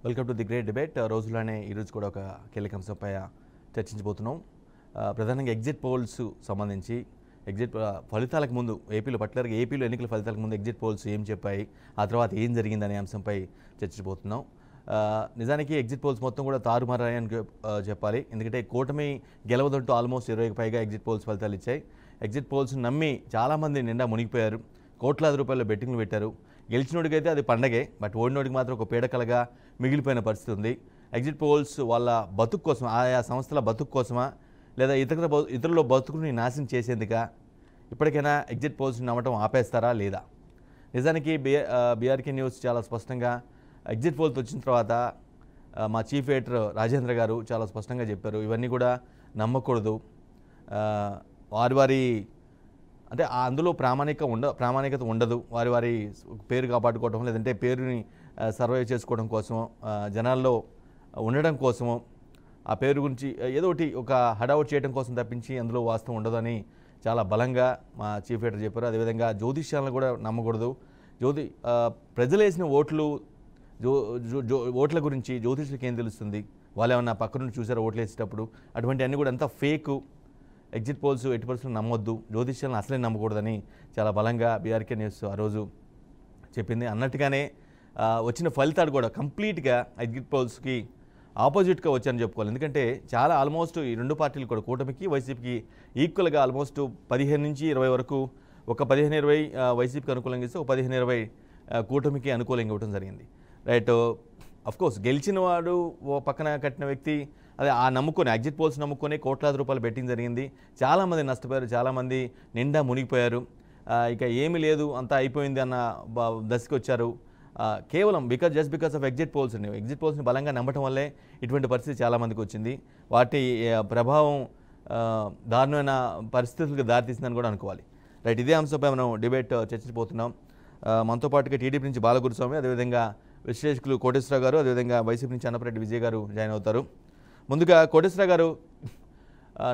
Welcome to the great debate. రోజులోనే ఈరోజు కూడా ఒక కీలక అంశంపై చర్చించబోతున్నాం. ప్రధానంగా ఎగ్జిట్ పోల్స్ సంబంధించి ఎగ్జిట్ ఫలితాలకు ముందు పర్టికులర్గా ఏపీలో ఎన్నికల ఫలితాలకు ముందు ఎగ్జిట్ పోల్స్ ఏం చెప్పాయి, ఆ తర్వాత ఏం జరిగిందనే అంశంపై చర్చించబోతున్నాం. నిజానికి ఎగ్జిట్ పోల్స్ మొత్తం కూడా తారుమారని చెప్పాలి. ఎందుకంటే కూటమి గెలవదంటూ ఆల్మోస్ట్ 20కి పైగా ఎగ్జిట్ పోల్స్ ఫలితాలు ఇచ్చాయి. ఎగ్జిట్ పోల్స్ నమ్మి చాలామంది నిండా మునిగిపోయారు. కోట్లాది రూపాయల బెట్టింగ్లు పెట్టారు. గెలిచినోడికైతే అది పండగే, బట్ ఓడినోడికి మాత్రం ఒక పీడకలగా మిగిలిపోయిన పరిస్థితి ఉంది. ఎగ్జిట్ పోల్స్ వాళ్ళ బతుకు కోసం, ఆయా సంస్థల బతుకు కోసమా లేదా ఇతరుల బతుకుని నాశనం చేసేందుకా? ఇప్పటికైనా ఎగ్జిట్ పోల్స్ని నమ్మటం ఆపేస్తారా లేదా? నిజానికి బీఆర్కే న్యూస్ చాలా స్పష్టంగా ఎగ్జిట్ పోల్స్ వచ్చిన తర్వాత మా చీఫ్ ఎడిటర్ రాజేంద్ర గారు చాలా స్పష్టంగా చెప్పారు, ఇవన్నీ కూడా నమ్మకూడదు. వారి అంటే అందులో ప్రామాణికత ఉండదు. వారి పేరు కాపాడుకోవడం, లేదంటే పేరుని సర్వైవ్ చేసుకోవడం కోసం, జనాల్లో ఉండడం కోసము, ఆ పేరు గురించి ఏదో ఒకటి ఒక హడావుట్ చేయడం కోసం తప్పించి అందులో వాస్తవం ఉండదని చాలా బలంగా మా చీఫ్ ఎడిటర్ చెప్పారు. అదేవిధంగా జ్యోతిష్యాలను కూడా నమ్మకూడదు. ప్రజలు వేసిన ఓట్ల గురించి జ్యోతిష్యులకి ఏం తెలుస్తుంది? వాళ్ళు ఏమన్నా పక్క నుండి చూసారో ఓట్లు వేసేటప్పుడు? అటువంటి అన్నీ కూడా అంతా ఫేకు. ఎగ్జిట్ పోల్స్ 80% నమ్మొద్దు, జ్యోతిష్యాలను అసలే నమ్మకూడదని చాలా బలంగా బీఆర్కే న్యూస్ ఆ రోజు చెప్పింది. అన్నట్టుగానే వచ్చిన ఫలితాలు కూడా కంప్లీట్గా ఎగ్జిట్ పోల్స్కి ఆపోజిట్గా వచ్చాయని చెప్పుకోవాలి. ఎందుకంటే చాలా ఆల్మోస్ట్ ఈ రెండు పార్టీలు కూడా, కూటమికి వైసీపీకి ఈక్వల్గా ఆల్మోస్ట్ 15 నుంచి 20 వరకు, ఒక 15-20 వైసీపీకి అనుకూలంగా ఇస్తే ఒక 15-20 కూటమికి అనుకూలంగా ఇవ్వడం జరిగింది. రైట్. అఫ్కోర్స్ గెలిచిన వాడు ఓ పక్కన కట్టిన వ్యక్తి అదే ఆ నమ్ముకొని, ఎగ్జిట్ పోల్స్ నమ్ముకొని కోట్లాది రూపాయలు బెట్టింగ్ జరిగింది. చాలామంది నష్టపోయారు, చాలామంది నిండా మునిగిపోయారు. ఇక ఏమీ లేదు, అంతా అయిపోయింది అన్న దశకి వచ్చారు. కేవలం just because of exit polls. Exit పోల్స్ని బలంగా నమ్మటం వల్లే ఇటువంటి పరిస్థితి చాలామందికి వచ్చింది. వాటి ప్రభావం దారుణమైన పరిస్థితులకు దారితీసిందని కూడా అనుకోవాలి. రైట్. ఇదే అంశంపై మనం డిబేట్ చర్చించబోతున్నాం. మనతో పాటుగా టీడీపీ నుంచి బాలగురుస్వామి, అదేవిధంగా విశ్లేషకులు కోటేశ్వరరావు గారు, అదేవిధంగా వైసీపీ నుంచి అన్నపరెడ్డి విజయ్ గారు జాయిన్ అవుతారు. ముందుగా కోటేశ్వరరావు గారు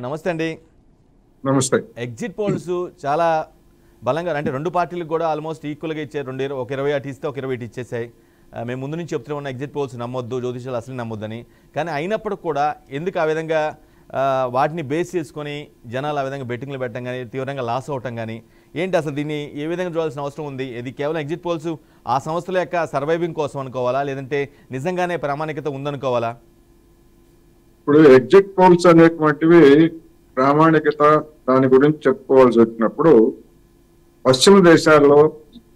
నమస్తే అండి. నమస్తే. ఎగ్జిట్ పోల్స్ చాలా బలంగా, అంటే రెండు పార్టీలకు కూడా ఆల్మోస్ట్ ఈక్వల్గా ఇచ్చారు. ఒక 20 అటు ఇస్తే ఒక 20 ఇటు ఇచ్చేసాయి. మేము ముందు నుంచి చెప్తూ ఉన్న ఎగ్జిట్ పోల్స్ నమ్మొద్దు, జ్యోతిషాలు అసలు నమ్మొద్దని. కానీ అయినప్పుడు కూడా ఎందుకు ఆ విధంగా వాటిని బేస్ చేసుకొని జనాలు ఆ విధంగా బెట్టింగ్లు పెట్టడం కానీ, తీవ్రంగా లాస్ అవటం కానీ ఏంటి? అసలు దీన్ని ఏ విధంగా చూడాల్సిన అవసరం ఉంది? ఇది కేవలం ఎగ్జిట్ పోల్స్ ఆ సంస్థల యొక్క సర్వైవింగ్ కోసం అనుకోవాలా, లేదంటే నిజంగానే ప్రామాణికత ఉందనుకోవాలా? ఇప్పుడు ఎగ్జిట్ పోల్స్ అనేటువంటివి ప్రామాణికత దాని గురించి చెప్పుకోవాల్సి వచ్చినప్పుడు పశ్చిమ దేశాల్లో,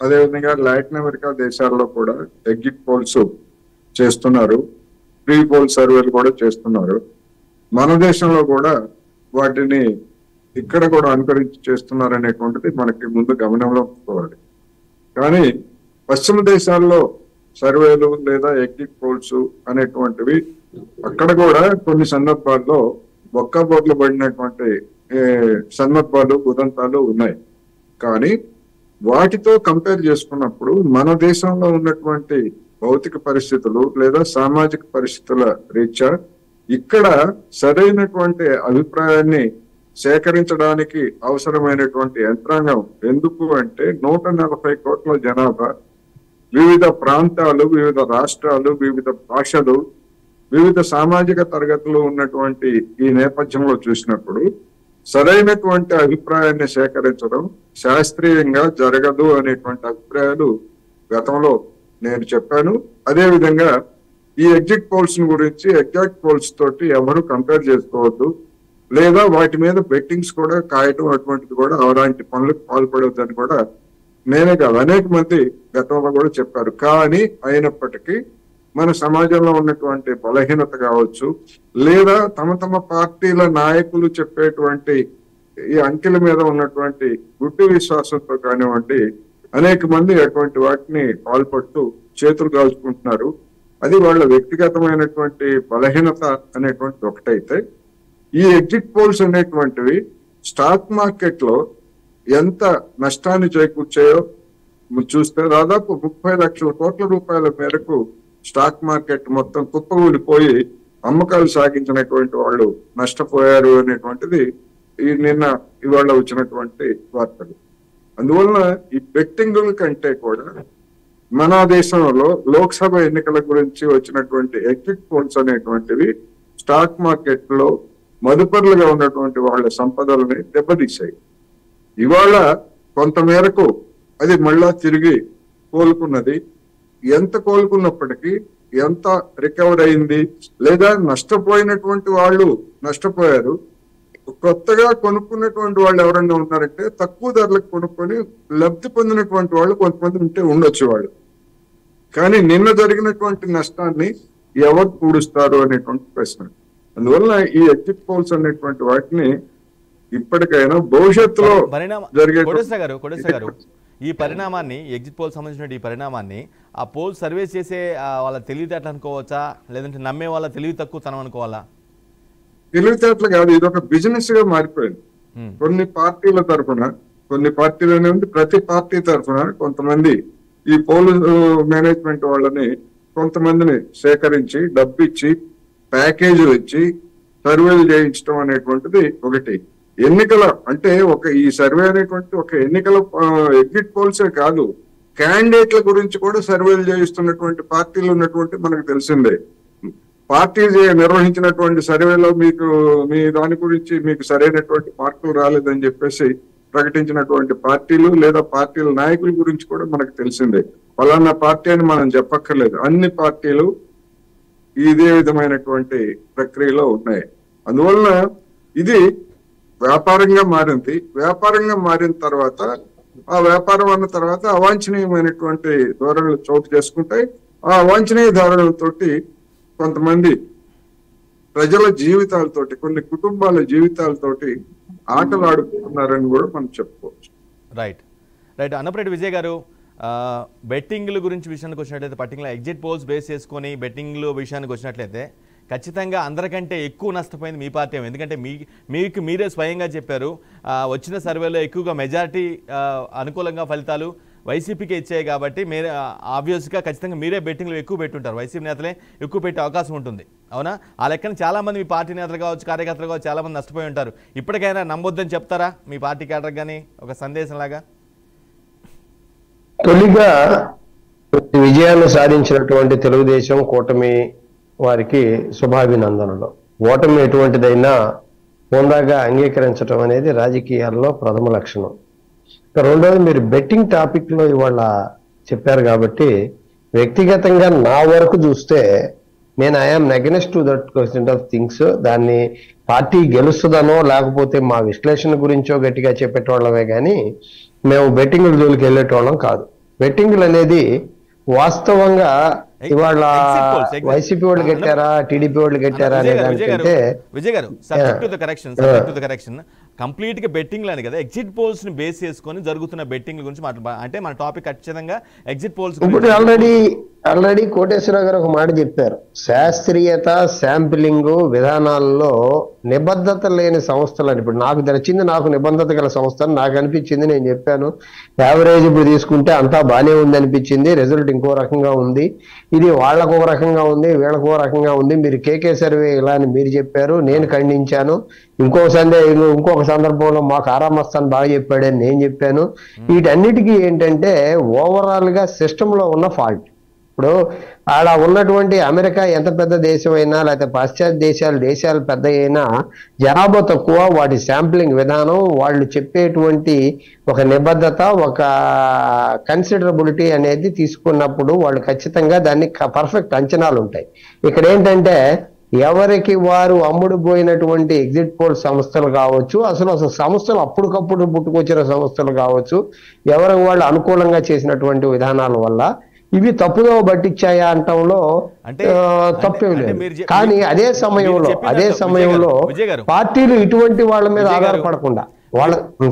అదేవిధంగా లాటిన్ అమెరికా దేశాల్లో కూడా ఎగ్జిట్ పోల్స్ చేస్తున్నారు, ప్రీ పోల్ సర్వేలు కూడా చేస్తున్నారు. మన దేశంలో కూడా వాటిని ఇక్కడ కూడా అనుకరించి చేస్తున్నారు అనేటువంటిది మనకి ముందు గమనంలో ఉంచుకోవాలి. కానీ పశ్చిమ దేశాల్లో సర్వేలు లేదా ఎగ్జిట్ పోల్స్ అనేటువంటివి అక్కడ కూడా కొన్ని సందర్భాల్లో బొక్కబోట్లు పడినటువంటి సందర్భాలు, ఉదంతాలు ఉన్నాయి. కానీ వాటితో కంపేర్ చేసుకున్నప్పుడు మన దేశంలో ఉన్నటువంటి భౌతిక పరిస్థితులు లేదా సామాజిక పరిస్థితుల రీత్యా ఇక్కడ సరైనటువంటి అభిప్రాయాన్ని సేకరించడానికి అవసరమైనటువంటి యంత్రాంగం ఎందుకు అంటే 140 కోట్ల జనాభా, వివిధ ప్రాంతాలు, వివిధ రాష్ట్రాలు, వివిధ భాషలు, వివిధ సామాజిక తరగతులు ఉన్నటువంటి ఈ నేపథ్యంలో చూసినప్పుడు సరైనటువంటి అభిప్రాయాన్ని సేకరించడం శాస్త్రీయంగా జరగదు అనేటువంటి అభిప్రాయాలు గతంలో నేను చెప్పాను. అదేవిధంగా ఈ ఎగ్జిట్ పోల్స్ గురించి ఎగ్జాక్ట్ పోల్స్ తోటి ఎవరు కంపేర్ చేసుకోవద్దు, లేదా వాటి మీద బెట్టింగ్స్ కూడా కాయటం అటువంటిది కూడా అలాంటి పనులకు పాల్పడవద్దని కూడా నేనే కాదు అనేక మంది గతంలో కూడా చెప్పారు. కానీ అయినప్పటికీ మన సమాజంలో ఉన్నటువంటి బలహీనత కావచ్చు, లేదా తమ పార్టీల నాయకులు చెప్పేటువంటి ఈ అంకెల మీద ఉన్నటువంటి గుడ్డి విశ్వాసంతో కానివ్వండి, అనేక మంది అటువంటి వాటిని పాల్పడుతూ చేతులు కాల్చుకుంటున్నారు. అది వాళ్ళ వ్యక్తిగతమైనటువంటి బలహీనత అనేటువంటిది ఒకటైతే, ఈ ఎగ్జిట్ పోల్స్ అనేటువంటివి స్టాక్ మార్కెట్ లో ఎంత నష్టాన్ని చేకూర్చాయో చూస్తే దాదాపు 30 లక్షల కోట్ల రూపాయల మేరకు స్టాక్ మార్కెట్ మొత్తం కుప్పకూలిపోయి అమ్మకాలు సాగించినటువంటి వాళ్ళు నష్టపోయారు అనేటువంటిది ఇవాళ వచ్చినటువంటి వార్తలు. అందువలన ఈ బెట్టింగుల కంటే కూడా మన దేశంలో లోక్సభ ఎన్నికల గురించి వచ్చినటువంటి ఎగ్జిట్ పోల్స్ అనేటువంటివి స్టాక్ మార్కెట్ లో మదుపరులుగా ఉన్నటువంటి వాళ్ళ సంపదలని దెబ్బతీశాయి. ఇవాళ కొంతమేరకు అది మళ్ళా తిరిగి కోలుకున్నది. ఎంత కోలుకున్నప్పటికీ ఎంత రికవర్ అయింది, లేదా నష్టపోయినటువంటి వాళ్ళు నష్టపోయారు. కొత్తగా కొనుక్కున్నటువంటి వాళ్ళు ఎవరైనా ఉన్నారంటే తక్కువ ధరలకు కొనుక్కొని లబ్ధి పొందినటువంటి వాళ్ళు కొంతమంది ఉంటే ఉండొచ్చు వాళ్ళు. కానీ నిన్న జరిగినటువంటి నష్టాన్ని ఎవరు పూడుస్తారు అనేటువంటి ప్రశ్న. అందువల్ల ఈ ఎగ్జిట్ పోల్స్ అనేటువంటి వాటిని ఇప్పటికైనా భవిష్యత్తులో జరిగే కోటేశ్వర గారు ఈ పరిణామాన్ని, ఎగ్జిట్ పోల్ సంబంధించిన ఈ పరిణామాన్ని ఆ పోల్ సర్వే చేసే వాళ్ళ తెలివితేటలు అనుకోవచ్చా, లేదంటే నమ్మే వాళ్ళ తెలివి తక్కువ తనం అనుకోవాలా? తెలివితేటలు కాదు, ఇది ఒక బిజినెస్ గా మారిపోయింది. కొన్ని పార్టీల తరఫున, కొన్ని పార్టీలనే ఉంది, ప్రతి పార్టీ తరఫున కొంతమంది ఈ పోల్ మేనేజ్మెంట్ వాళ్ళని కొంతమందిని సేకరించి డబ్బిచ్చి ప్యాకేజీలు ఇచ్చి సర్వేలు చేయించడం అనేటువంటిది ఒకటి. ఎన్నికల అంటే ఈ సర్వే అనేటువంటి ఒక ఎన్నికల ఎగ్జిట్ పోల్సే కాదు, క్యాండిడేట్ల గురించి కూడా సర్వేలు చేయిస్తున్నటువంటి పార్టీలు ఉన్నటువంటి మనకు తెలిసిందే. పార్టీ నిర్వహించినటువంటి సర్వేలో మీ దాని గురించి మీకు సరైనటువంటి మార్కులు రాలేదని చెప్పేసి ప్రకటించినటువంటి పార్టీలు లేదా పార్టీల నాయకుల గురించి కూడా మనకు తెలిసిందే. ఫలానా పార్టీ అని మనం చెప్పక్కర్లేదు, అన్ని పార్టీలు ఇదే విధమైనటువంటి ప్రక్రియలో ఉన్నాయి. అందువలన ఇది వ్యాపారంగా మారింది. వ్యాపారంగా మారిన తర్వాత ఆ వ్యాపారం అన్న తర్వాత అవాంఛనీయమైనటువంటి ధోరణులు చోటు చేసుకుంటాయి. ఆ అవాంఛనీయ ధోరణులతోటి కొంతమంది ప్రజల జీవితాలతోటి, కొన్ని కుటుంబాల జీవితాలతోటి ఆటలు ఆడుకుంటున్నారని కూడా మనం చెప్పుకోవచ్చు. రైట్. అన్నపరెడ్డి విజయ్ గారు, బెట్టింగ్ల గురించి విషయానికి వచ్చినట్లయితే, పర్టికులర్ ఎగ్జిట్ పోల్స్ బేస్ చేసుకొని బెట్టింగ్లు విషయానికి వచ్చినట్లయితే ఖచ్చితంగా అందరికంటే ఎక్కువ నష్టపోయింది మీ పార్టీ. ఎందుకంటే మీకు మీరే స్వయంగా చెప్పారు, వచ్చిన సర్వేలో ఎక్కువగా మెజారిటీ అనుకూలంగా ఫలితాలు వైసీపీకి ఇచ్చాయి కాబట్టి మీరు ఆబ్వియస్గా ఖచ్చితంగా మీరే బెట్టింగ్లు ఎక్కువ పెట్టుంటారు, వైసీపీ నేతలే ఎక్కువ పెట్టే అవకాశం ఉంటుంది. అవునా? ఆ లెక్కన చాలామంది మీ పార్టీ నేతలు కావచ్చు, కార్యకర్తలు కావచ్చు, చాలామంది నష్టపోయి ఉంటారు. ఇప్పటికైనా నమ్మొద్దని చెప్తారా మీ పార్టీ క్యాడర్ కానీ ఒక సందేశంలాగా? తొలిగా విజయాన్ని సాధించినటువంటి తెలుగుదేశం కూటమి వారికి శుభాభినందనలు. ఓటమి ఎటువంటిదైనా హోందాగా అంగీకరించడం అనేది రాజకీయాల్లో ప్రథమ లక్షణం. రెండోది, మీరు బెట్టింగ్ టాపిక్ లో ఇవాళ చెప్పారు కాబట్టి వ్యక్తిగతంగా నా వరకు చూస్తే నేను I'm against to that kind of things. దాన్ని పార్టీ గెలుస్తుందనో లేకపోతే మా విశ్లేషణ గురించో గట్టిగా చెప్పేటోళ్ళమే కానీ మేము బెట్టింగ్ల జోలికి వెళ్ళేటోళ్ళం కాదు. బెట్టింగ్లు అనేది వాస్తవంగా ఇవాళ వైసీపీ వాళ్ళు కట్టారా, టీడీపీ వాళ్ళు కట్టారా అనే దానికంటే విజయ్ గారు, subject to the correction complete గా బెట్టింగ్ అని కదా, ఎగ్జిట్ పోల్స్ ని బేస్ చేసుకొని జరుగుతున్న బెట్టింగ్ గురించి అంటే మన టాపిక్ ఖచ్చితంగా ఎగ్జిట్ పోల్స్. ఇప్పుడు ఆల్రెడీ కోటేశ్వరరావు గారు ఒక మాట చెప్పారు, శాస్త్రీయత శాంపిలింగ్ విధానాల్లో నిబద్ధత లేని సంస్థలు అని. ఇప్పుడు నాకు తెలిసింది, నాకు నిబద్ధత గల సంస్థ నాకు అనిపించింది, నేను చెప్పాను. యావరేజ్ ఇప్పుడు తీసుకుంటే అంతా బాగానే ఉంది అనిపించింది, రిజల్ట్ ఇంకో రకంగా ఉంది, ఇది వాళ్ళకు ఒక రకంగా ఉంది, వీళ్ళకు ఒక రకంగా ఉంది. మీరు కేకే సర్వే ఇలా అని మీరు చెప్పారు, నేను ఖండించాను. ఇంకొక సందర్భంలో మాకు ఆరామస్తాను బాగా చెప్పాడని నేను చెప్పాను. వీటన్నిటికీ ఏంటంటే ఓవరాల్ గా సిస్టమ్ లో ఉన్న ఫాల్ట్. ఇప్పుడు ఆడ ఉన్నటువంటి అమెరికా ఎంత పెద్ద దేశం అయినా, లేకపోతే పాశ్చాత్య దేశాలు పెద్ద అయినా జనాభా తక్కువ, వాటి శాంప్లింగ్ విధానం, వాళ్ళు చెప్పేటువంటి ఒక నిబద్ధత, ఒక కన్సిడరబిలిటీ అనేది తీసుకున్నప్పుడు వాళ్ళు ఖచ్చితంగా దాన్ని పర్ఫెక్ట్ అంచనాలు ఉంటాయి. ఇక్కడ ఏంటంటే ఎవరికి వారు అమ్ముడు పోయినటువంటి ఎగ్జిట్ పోల్ సంస్థలు కావచ్చు, అసలు సంస్థలు అప్పటికప్పుడు పుట్టుకొచ్చిన సంస్థలు కావచ్చు, ఎవరికి వాళ్ళు అనుకూలంగా చేసినటువంటి విధానాల వల్ల ఇవి తప్పుదో పట్టించాయా అంటంలో తప్పేం లేదు. కానీ అదే సమయంలో పార్టీలు ఇటువంటి వాళ్ళ మీద ఆధారపడకుండా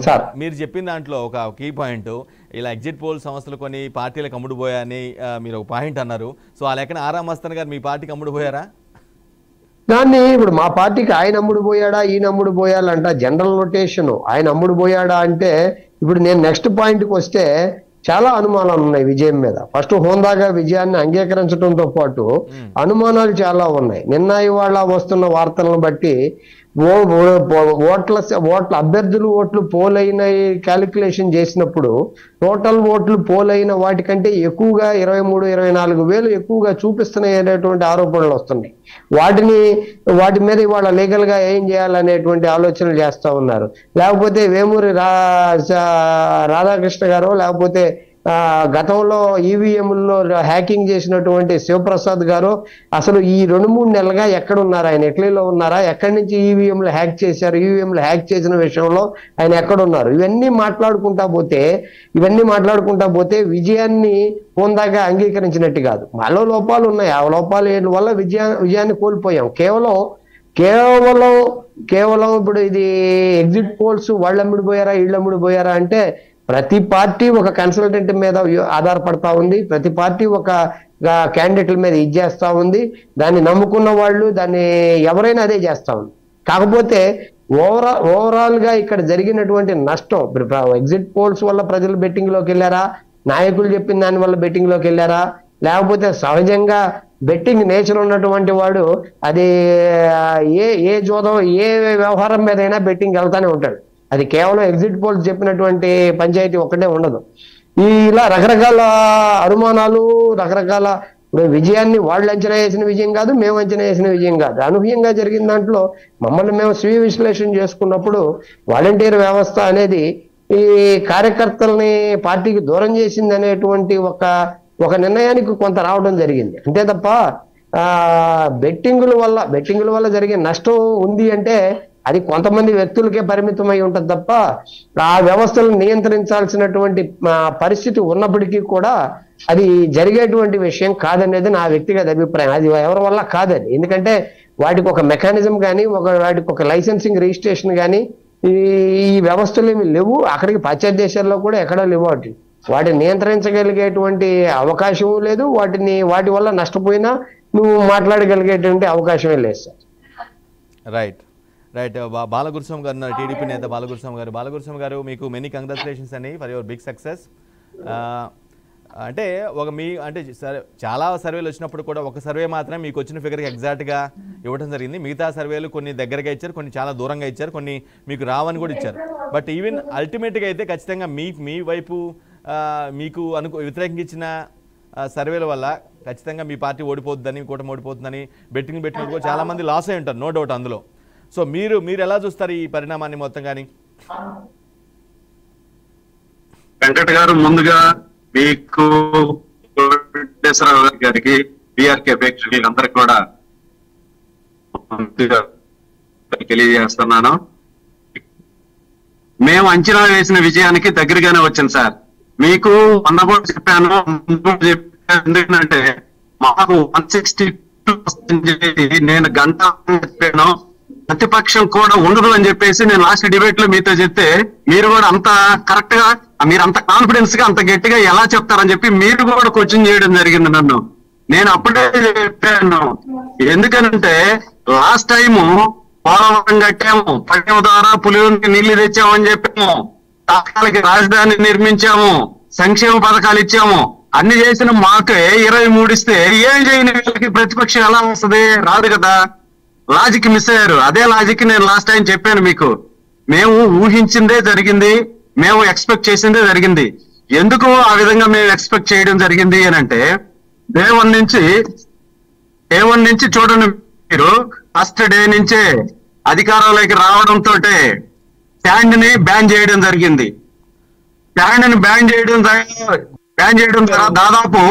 సార్ మీరు చెప్పిన దాంట్లో ఒక కీ పాయింట్, ఇలా ఎగ్జిట్ పోల్ సంస్థలు కొన్ని పార్టీలకు అమ్ముడుపోయాయని మీరు ఒక పాయింట్ అన్నారు. సో ఆ లెక్కన ఆరామస్తాన్ గారు మీ పార్టీకి అమ్ముడుపోయారా? దాన్ని ఇప్పుడు మా పార్టీకి ఆయన అమ్ముడు పోయాడా, ఈయన అమ్ముడు పోయాలంట జనరల్ నోటేషన్. ఆయన అమ్ముడు పోయాడా అంటే ఇప్పుడు నేను నెక్స్ట్ పాయింట్కి వస్తే చాలా అనుమానాలు ఉన్నాయి విజయం మీద. ఫస్ట్ హోందాగా విజయాన్ని అంగీకరించడంతో పాటు అనుమానాలు చాలా ఉన్నాయి. నిన్న ఇవాళ వస్తున్న వార్తలను బట్టి ఓట్ల అభ్యర్థులు ఓట్లు పోలైన క్యాలిక్యులేషన్ చేసినప్పుడు టోటల్ ఓట్లు పోలైన వాటికంటే ఎక్కువగా 23-24 వేలు ఎక్కువగా చూపిస్తున్నాయి అనేటువంటి ఆరోపణలు వస్తున్నాయి. వాటి మీద ఇవాళ లీగల్ గా ఏం చేయాలనేటువంటి ఆలోచనలు చేస్తా ఉన్నారు. లేకపోతే వేమూరి రాధాకృష్ణ గారు, లేకపోతే గతంలో ఈవీఎంల్లో హ్యాకింగ్ చేసినటువంటి శివప్రసాద్ గారు అసలు ఈ 2-3 నెలలుగా ఎక్కడ ఉన్నారు? ఆయన ఇటలీలో ఉన్నారా? ఎక్కడి నుంచి ఈవీఎంలు హ్యాక్ చేశారు? ఈవీఎంలు హ్యాక్ చేసిన విషయంలో ఆయన ఎక్కడున్నారు? ఇవన్నీ మాట్లాడుకుంటా పోతే విజయాన్ని పొందాగా అంగీకరించినట్టు కాదు. మాలో లోపాలు ఉన్నాయి. ఆ లోపాల వల్ల విజయాన్ని కోల్పోయాం. కేవలం ఇప్పుడు ఇది ఎగ్జిట్ పోల్స్ వాళ్ళు అమ్ముడిపోయారా వీళ్ళు అమ్ముడిపోయారా అంటే ప్రతి పార్టీ ఒక కన్సల్టెంట్ మీద ఆధారపడతా ఉంది. ప్రతి పార్టీ ఒక క్యాండిడేట్ల మీద ఇచ్చేస్తా ఉంది. దాన్ని నమ్ముకున్న వాళ్ళు దాన్ని ఎవరైనా అదే చేస్తా ఉంది. కాకపోతే ఓవరాల్ గా ఇక్కడ జరిగినటువంటి నష్టం, ఎగ్జిట్ పోల్స్ వల్ల ప్రజలు బెట్టింగ్ లోకి వెళ్ళారా, నాయకులు చెప్పిన దాని వల్ల బెట్టింగ్ లోకి వెళ్ళారా, లేకపోతే సహజంగా బెట్టింగ్ నేచర్ ఉన్నటువంటి వాడు అది ఏ జోదం ఏ వ్యవహారం మీద అయినా బెట్టింగ్ వెళ్తానే ఉంటాడు. అది కేవలం ఎగ్జిట్ పోల్స్ చెప్పినటువంటి పంచాయతీ ఒక్కటే ఉండదు. ఇలా రకరకాల అనుమానాలు, రకరకాల విజయాన్ని వాళ్ళు అంచనా వేసిన విజయం కాదు, మేము అంచనా వేసిన విజయం కాదు. అనూహ్యంగా జరిగిన దాంట్లో మమ్మల్ని మేము స్వీయ విశ్లేషణ చేసుకున్నప్పుడు వాలంటీర్ వ్యవస్థ అనేది ఈ కార్యకర్తల్ని పార్టీకి దూరం చేసింది అనేటువంటి ఒక నిర్ణయానికి కొంత రావడం జరిగింది. అంతే తప్ప బెట్టింగుల వల్ల జరిగే నష్టం ఉంది అంటే అది కొంతమంది వ్యక్తులకే పరిమితం అయి ఉంటుంది తప్ప ఆ వ్యవస్థలను నియంత్రించాల్సినటువంటి పరిస్థితి ఉన్నప్పటికీ కూడా అది జరిగేటువంటి విషయం కాదనేది నా వ్యక్తిగత అభిప్రాయం. అది ఎవరి వల్ల కాదని, ఎందుకంటే వాటికి ఒక మెకానిజం కానీ వాటికి ఒక లైసెన్సింగ్ రిజిస్ట్రేషన్ కానీ ఈ వ్యవస్థలు ఏమి లేవు. అక్కడికి పాశ్చాత్య దేశాల్లో కూడా ఎక్కడా లేవు. వాటిని నియంత్రించగలిగేటువంటి అవకాశం లేదు. వాటి వల్ల నష్టపోయినా నువ్వు మాట్లాడగలిగేటువంటి అవకాశమే లేదు సార్. రైట్. బాలగురుస్వామి గారు ఉన్నారు, టీడీపీ నేత బాలగురుస్వామి గారు మీకు మెనీ కంగ్రాచులేషన్స్ అండి ఫర్ యువర్ బిగ్ సక్సెస్. అంటే చాలా సర్వేలు వచ్చినప్పుడు కూడా ఒక సర్వే మాత్రం మీకు వచ్చిన ఫిగర్కి ఎగ్జాక్ట్గా ఇవ్వడం జరిగింది. మిగతా సర్వేలు కొన్ని దగ్గరగా ఇచ్చారు, కొన్ని చాలా దూరంగా ఇచ్చారు, కొన్ని మీకు రావని కూడా ఇచ్చారు. బట్ ఈవెన్ అల్టిమేట్గా అయితే ఖచ్చితంగా మీ వైపు మీకు వ్యతిరేకంగా ఇచ్చిన సర్వేల వల్ల ఖచ్చితంగా మీ పార్టీ ఓడిపోతుందని, కూటమి ఓడిపోతుందని బెట్టింగ్ పెట్టినప్పుడు కూడా చాలామంది లాస్ అయి ఉంటారు, నో డౌట్ అందులో. సో మీరు ఎలా చూస్తారు ఈ పరిణామాన్ని మొత్తం? కానీ వెంకట గారు, ముందుగా మీకు గారికి బీఆర్కే ప్రేక్షకులందరికీ కూడా తెలియజేస్తున్నాను. మేము అంచనా వేసిన విజయానికి దగ్గరగానే వచ్చింది సార్. మీకు కూడా చెప్పాను, ఎందుకంటే మాకు 162% నేను గంట చెప్పాను, ప్రతిపక్షం కూడా ఉండదు అని చెప్పేసి నేను లాస్ట్ డిబేట్ లో మీతో చెప్తే మీరు కూడా అంత కరెక్ట్ గా, మీరు అంత కాన్ఫిడెన్స్ గా అంత గట్టిగా ఎలా చెప్తారని చెప్పి మీరు కూడా క్వశ్చన్ చేయడం జరిగింది నన్ను. నేను అప్పుడే చెప్పాను, ఎందుకనంటే లాస్ట్ టైము పోలవరం కట్టాము, పట్టణం ద్వారా పులికి నీళ్లు తెచ్చామని చెప్పాము, తాత్కాలిక రాజధాని నిర్మించాము, సంక్షేమ పథకాలు ఇచ్చాము, అన్ని చేసిన మాకే 23 ఇస్తే ఏం చేయని వీళ్ళకి ప్రతిపక్షం ఎలా వస్తుంది? రాదు కదా. లాజిక్ మిస్ అయ్యారు. అదే లాజిక్ నేను లాస్ట్ టైం చెప్పాను మీకు. మేము ఊహించిందే జరిగింది, మేము ఎక్స్పెక్ట్ చేసిందే జరిగింది. ఎందుకు ఆ విధంగా మేము ఎక్స్పెక్ట్ చేయడం జరిగింది అని అంటే, డే1 నుంచి చూడండి మీరు, ఫస్ట్ డే నుంచే అధికారంలోకి రావడంతో శాండ్ ని బ్యాన్ చేయడం జరిగింది. శాండ్ ని బ్యాన్ చేయడం ద్వారా దాదాపు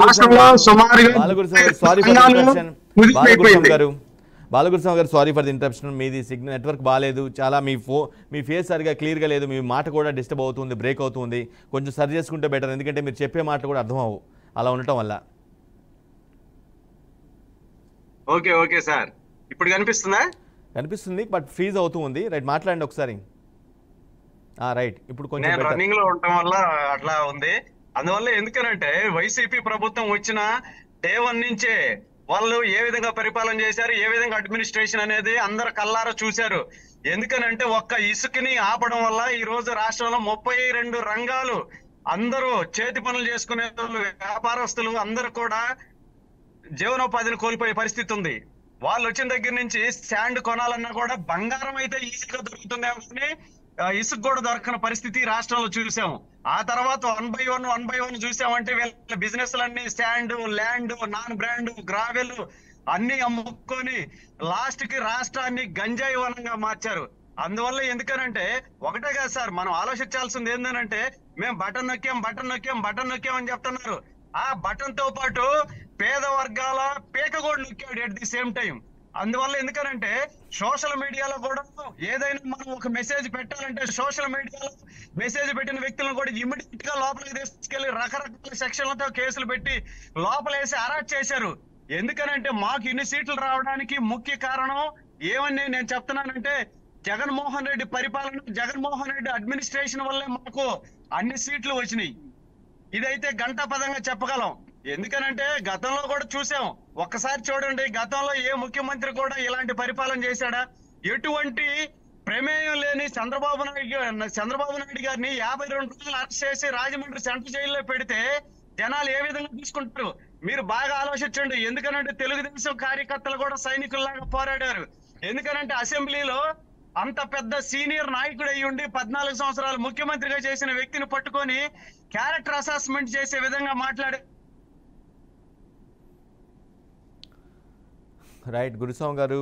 రాష్ట్రంలో సుమారుగా బాలగురుస్వామి గారు, సారీ ఫర్ ది ఇంటరప్షన్. మీది సిగ్నల్ నెట్వర్క్ బాగాలేదు, చాలా మీ ఫేస్ సరిగా క్లియర్గా లేదు, మీ మాట కూడా డిస్టర్బ్ అవుతుంది, బ్రేక్ అవుతుంది. కొంచెం సరి చేసుకుంటే బెటర్, ఎందుకంటే మీరు చెప్పే మాటలు కూడా అర్థం అవ్వవు అలా ఉండటం వల్ల. ఓకే సార్, ఇప్పుడు కనిపిస్తుందా? కనిపిస్తుంది, బట్ ఫ్రీజ్ అవుతూ ఉంది. రైట్, మాట్లాడండి ఒకసారి. రైట్, ఇప్పుడు కొంచెం రన్నింగ్ లో ఉండటం వల్ల అట్లా ఉంది. అందువల్ల ఎందుకనంటే వైసీపీ ప్రభుత్వం వచ్చిన డే1 నుంచే వాళ్ళు ఏ విధంగా పరిపాలన చేశారు, ఏ విధంగా అడ్మినిస్ట్రేషన్ అనేది అందరు కల్లారా చూశారు. ఎందుకనంటే ఒక్క ఇసుకని ఆపడం వల్ల ఈ రోజు రాష్ట్రంలో 32 రంగాలు, అందరూ చేతి పనులు చేసుకునే వాళ్ళు, వ్యాపారస్తులు అందరూ కూడా జీవనోపాధిని కోల్పోయే పరిస్థితి ఉంది. వాళ్ళు వచ్చిన దగ్గర నుంచి శాండ్ కొనాలన్నా కూడా బంగారం అయితే ఈజీగా దొరుకుతుందేమో కానీ ఇసుక కూడా దొరకని పరిస్థితి రాష్ట్రంలో చూసాము. ఆ తర్వాత 1 by 1 చూసామంటే వీళ్ళ బిజినెస్ లన్నీ sand, land, non brand, gravel అన్ని అమ్ముకొని లాస్ట్ కి రాష్ట్రాన్ని గంజాయి వనంగా మార్చారు. అందువల్ల ఎందుకనంటే ఒకటే కాదు సార్, మనం ఆలోచించాల్సింది ఏంటంటే మేము బటన్ నొక్కాం అని చెప్తున్నారు. ఆ బటన్ తో పాటు పేద వర్గాల పీక కూడా నొక్కాడు ఎట్ ది సేమ్ టైం. అందువల్ల ఎందుకనంటే సోషల్ మీడియాలో కూడా ఏదైనా మనం ఒక మెసేజ్ పెట్టాలంటే సోషల్ మీడియాలో మెసేజ్ పెట్టిన వ్యక్తులను కూడా ఇమ్మీడియట్ గా లోపలికి తీసుకెళ్లి రకరకాల సెక్షన్లతో కేసులు పెట్టి లోపలేసి అరెస్ట్ చేశారు. ఎందుకనంటే మాకు ఇన్ని సీట్లు రావడానికి ముఖ్య కారణం ఏమని నేను చెప్తున్నానంటే జగన్మోహన్ రెడ్డి పరిపాలన, జగన్మోహన్ రెడ్డి అడ్మినిస్ట్రేషన్ వల్లే మాకు అన్ని సీట్లు వచ్చినాయి. ఇదైతే గంటాపదంగా చెప్పగలం. ఎందుకనంటే గతంలో కూడా చూసాం. ఒక్కసారి చూడండి, గతంలో ఏ ముఖ్యమంత్రి కూడా ఇలాంటి పరిపాలన చేశాడా? ఎటువంటి ప్రమేయం లేని చంద్రబాబు నాయుడు గారిని 52 రోజులు అరెస్ట్ చేసి రాజమండ్రి సెంట్రల్ జైల్లో పెడితే జనాలు ఏ విధంగా తీసుకుంటారు? మీరు బాగా ఆలోచించండి. ఎందుకనంటే తెలుగుదేశం కార్యకర్తలు కూడా సైనికుల్లాగా పోరాడారు. ఎందుకనంటే అసెంబ్లీలో అంత పెద్ద సీనియర్ నాయకుడు అయ్యి ఉండి 14 సంవత్సరాలు ముఖ్యమంత్రిగా చేసిన వ్యక్తిని పట్టుకొని క్యారెక్టర్ అసెస్మెంట్ చేసే విధంగా మాట్లాడే. రైట్ గురుస్వామి గారు,